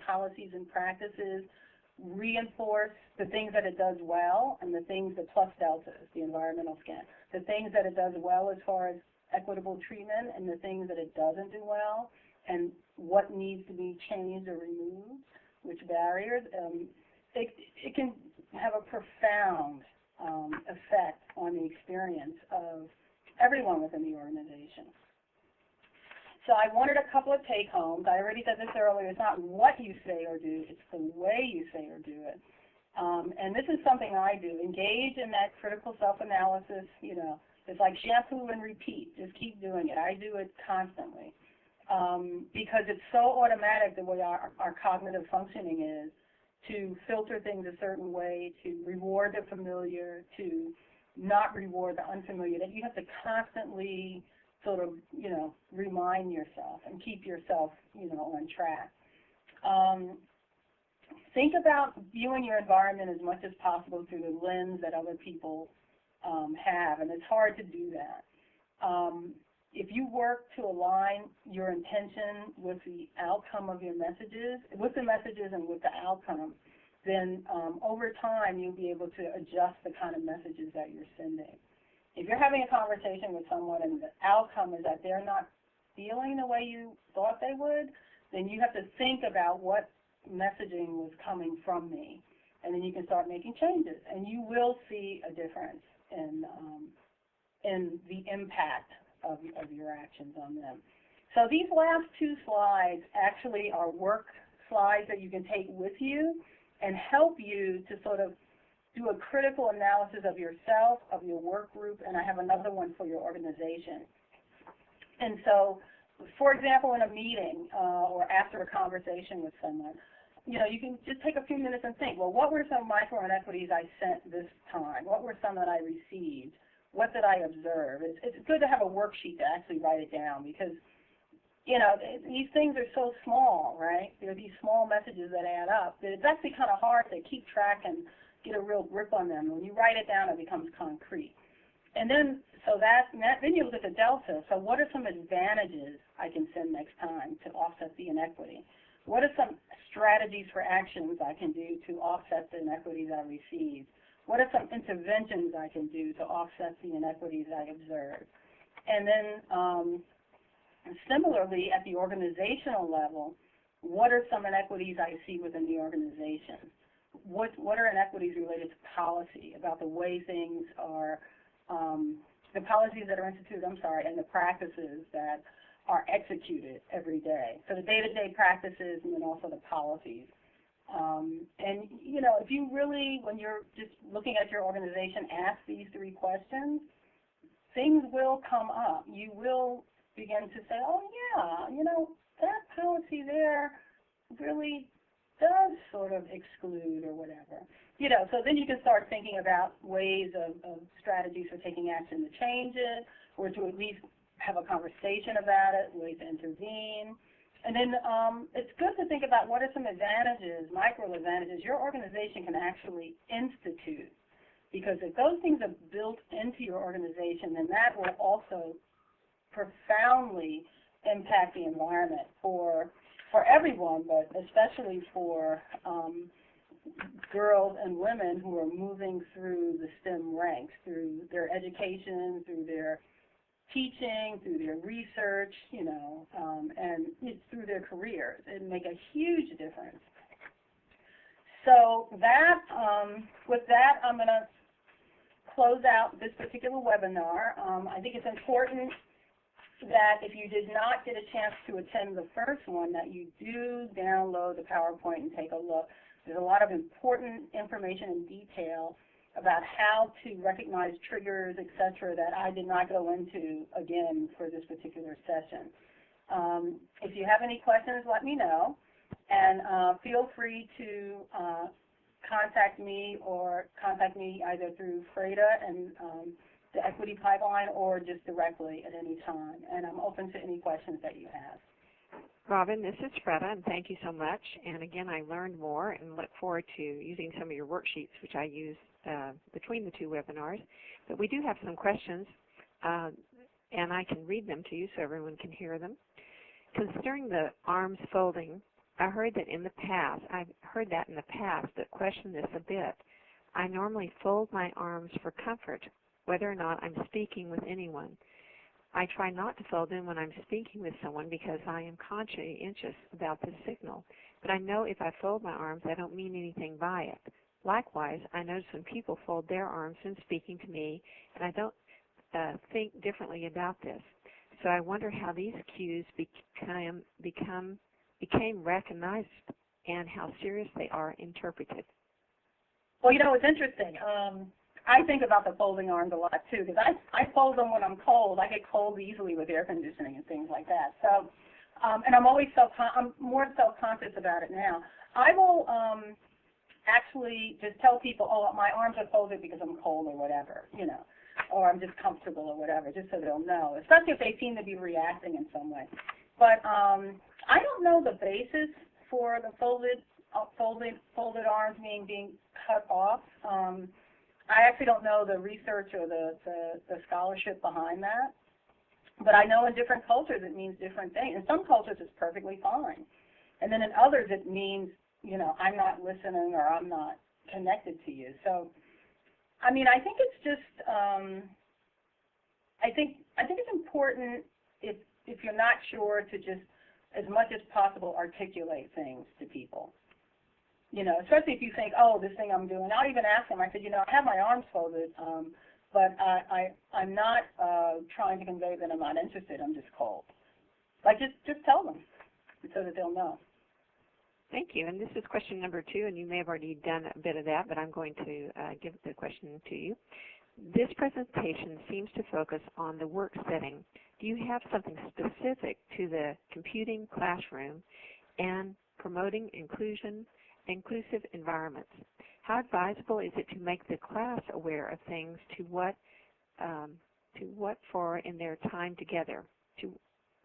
Speaker 5: policies and practices reinforce the things that it does well and the things, the plus deltas, the environmental scan, the things that it does well as far as equitable treatment and the things that it doesn't do well, and what needs to be changed or removed, which barriers, it can have a profound effect on the experience of everyone within the organization. So I wanted a couple of take-homes. I already said this earlier. It's not what you say or do, it's the way you say or do it. And this is something I do. Engage in that critical self-analysis. You know, it's like shampoo and repeat. Just keep doing it. I do it constantly because it's so automatic the way our cognitive functioning is, to filter things a certain way, to reward the familiar, to not reward the unfamiliar, that you have to constantly sort of, you know, remind yourself and keep yourself, you know, on track. Think about viewing your environment as much as possible through the lens that other people have, and it's hard to do that. If you work to align your intention with the outcome of your messages, with the messages and with the outcome, then over time you'll be able to adjust the kind of messages that you're sending. If you're having a conversation with someone and the outcome is that they're not feeling the way you thought they would, then you have to think about what messaging was coming from me, and then you can start making changes, and you will see a difference in the impact of your actions on them. So these last two slides actually are work slides that you can take with you and help you to sort of do a critical analysis of yourself, of your work group, and I have another one for your organization. And so, for example, in a meeting or after a conversation with someone, you know, you can just take a few minutes and think, well, what were some micro inequities I sent this time? What were some that I received? What did I observe? It's good to have a worksheet to actually write it down because, you know, these things are so small, right? There are these small messages that add up that it's actually kind of hard to keep track and get a real grip on them. When you write it down, it becomes concrete. And then, then you look at the delta. So what are some advantages I can send next time to offset the inequity? What are some strategies for actions I can do to offset the inequities I received? What are some interventions I can do to offset the inequities I observe? And then similarly, at the organizational level, what are some inequities I see within the organization? What are inequities related to policy, about the way things are, the policies that are instituted, and the practices that are executed every day. So the day-to-day practices and then also the policies. And, you know, if you really, when you're just looking at your organization, ask these three questions, things will come up. You will begin to say, oh, yeah, you know, that policy there really does sort of exclude or whatever. You know, so then you can start thinking about ways of strategies for taking action to change it, or to at least have a conversation about it, ways to intervene. And then it's good to think about what are some advantages, micro advantages, your organization can actually institute. Because if those things are built into your organization, then that will also profoundly impact the environment for everyone, but especially for girls and women who are moving through the STEM ranks, through their education, through their teaching, through their research, you know, and through their careers. It make a huge difference. So that, with that, I'm going to close out this particular webinar. I think it's important that if you did not get a chance to attend the first one, that you do download the PowerPoint and take a look. There's a lot of important information and detail about how to recognize triggers, et cetera, that I did not go into, again, for this particular session. If you have any questions, let me know. And feel free to contact me either through Freda and the Equity Pipeline or just directly at any time. And I'm open to any questions that you have.
Speaker 3: Robin, this is Freda, and thank you so much. And again, I learned more and look forward to using some of your worksheets, which I use between the two webinars. But we do have some questions, and I can read them to you so everyone can hear them. Considering the arms folding, I've heard that in the past, but question this a bit. I normally fold my arms for comfort, whether or not I'm speaking with anyone. I try not to fold them when I'm speaking with someone because I am conscientious about the signal. But I know if I fold my arms, I don't mean anything by it. Likewise, I notice when people fold their arms when speaking to me, and I don't think differently about this. So I wonder how these cues became recognized and how serious they are interpreted.
Speaker 5: Well, you know, it's interesting. I think about the folding arms a lot too, because I fold them when I'm cold. I get cold easily with air conditioning and things like that. So, and I'm always I'm more self-conscious about it now. I will actually just tell people, oh, my arms are folded because I'm cold or whatever, you know, or I'm just comfortable or whatever, just so they'll know, especially if they seem to be reacting in some way. But I don't know the basis for the folded arms being cut off. I actually don't know the research or the scholarship behind that. But I know in different cultures it means different things. In some cultures it's perfectly fine. And then in others it means, you know, I'm not listening or I'm not connected to you. So, I mean, I think it's just, I think it's important if you're not sure to just, as much as possible, articulate things to people. You know, especially if you think, oh, this thing I'm doing. I'll even ask them. I said, you know, I have my arms folded, but I'm not trying to convey that I'm not interested. I'm just cold. Like, just tell them so that they'll know.
Speaker 3: Thank you. And this is question number 2, and you may have already done a bit of that, but I'm going to give the question to you. This presentation seems to focus on the work setting. Do you have something specific to the computing classroom and promoting inclusive environments? How advisable is it to make the class aware of things to what for in their time together?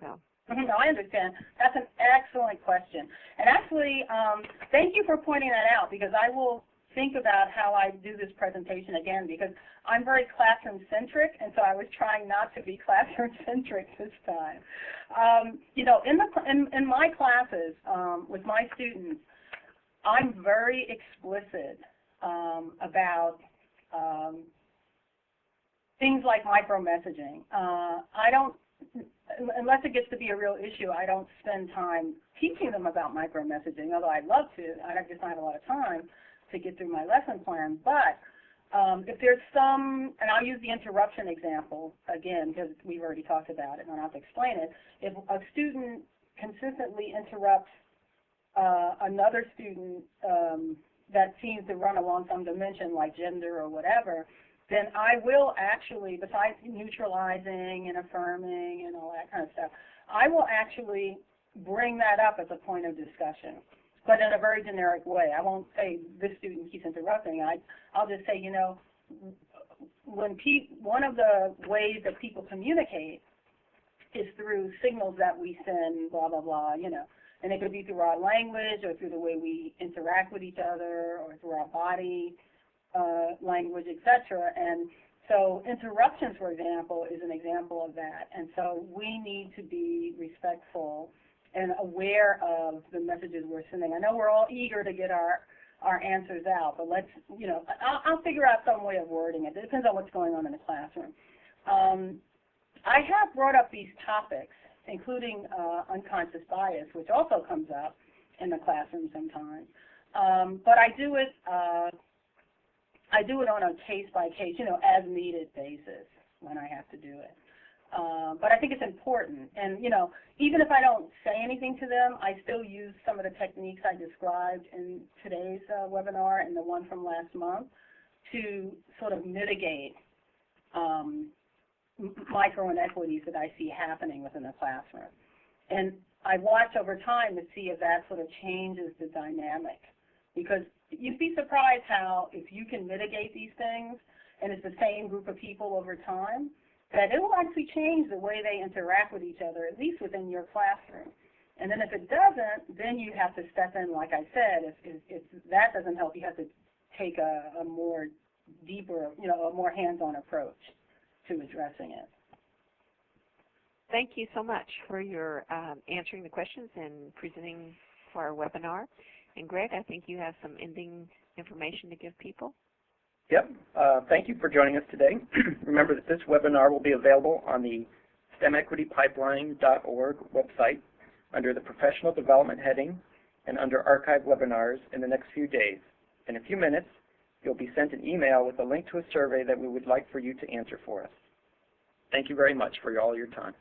Speaker 5: No, I understand. That's an excellent question. And actually, thank you for pointing that out, because I will think about how I do this presentation again, because I'm very classroom-centric, and so I was trying not to be classroom-centric this time. You know, in my classes with my students, I'm very explicit about things like micro-messaging. I don't, unless it gets to be a real issue, I don't spend time teaching them about micro-messaging, although I'd love to. I just don't have a lot of time to get through my lesson plan. But if there's some, and I'll use the interruption example again because we've already talked about it and I don't have to explain it. If a student consistently interrupts another student that seems to run along some dimension like gender or whatever, then I will actually, besides neutralizing and affirming and all that kind of stuff, I will actually bring that up as a point of discussion, but in a very generic way. I won't say this student keeps interrupting. I'll just say, you know, when one of the ways that people communicate is through signals that we send, blah, blah, blah, you know. And it could be through our language or through the way we interact with each other or through our body language, etc. And so interruptions, for example, is an example of that. And so we need to be respectful and aware of the messages we're sending. I know we're all eager to get our answers out, but let's, you know, I'll figure out some way of wording it. It depends on what's going on in the classroom. I have brought up these topics, including unconscious bias, which also comes up in the classroom sometimes. But I do it on a case-by-case, you know, as-needed basis when I have to do it. But I think it's important. And, you know, even if I don't say anything to them, I still use some of the techniques I described in today's webinar and the one from last month to sort of mitigate micro-inequities that I see happening within the classroom. And I watch over time to see if that sort of changes the dynamic. Because you'd be surprised how if you can mitigate these things, and it's the same group of people over time, that it will actually change the way they interact with each other, at least within your classroom. And then if it doesn't, then you have to step in, like I said. If that doesn't help, you have to take a more deeper, you know, a more hands-on approach to addressing it.
Speaker 3: Thank you so much for your answering the questions and presenting for our webinar. And Greg, I think you have some ending information to give people.
Speaker 2: Yep. Thank you for joining us today. Remember that this webinar will be available on the STEMequitypipeline.org website under the Professional Development heading and under Archive Webinars in the next few days. In a few minutes, you'll be sent an email with a link to a survey that we would like for you to answer for us. Thank you very much for all your time.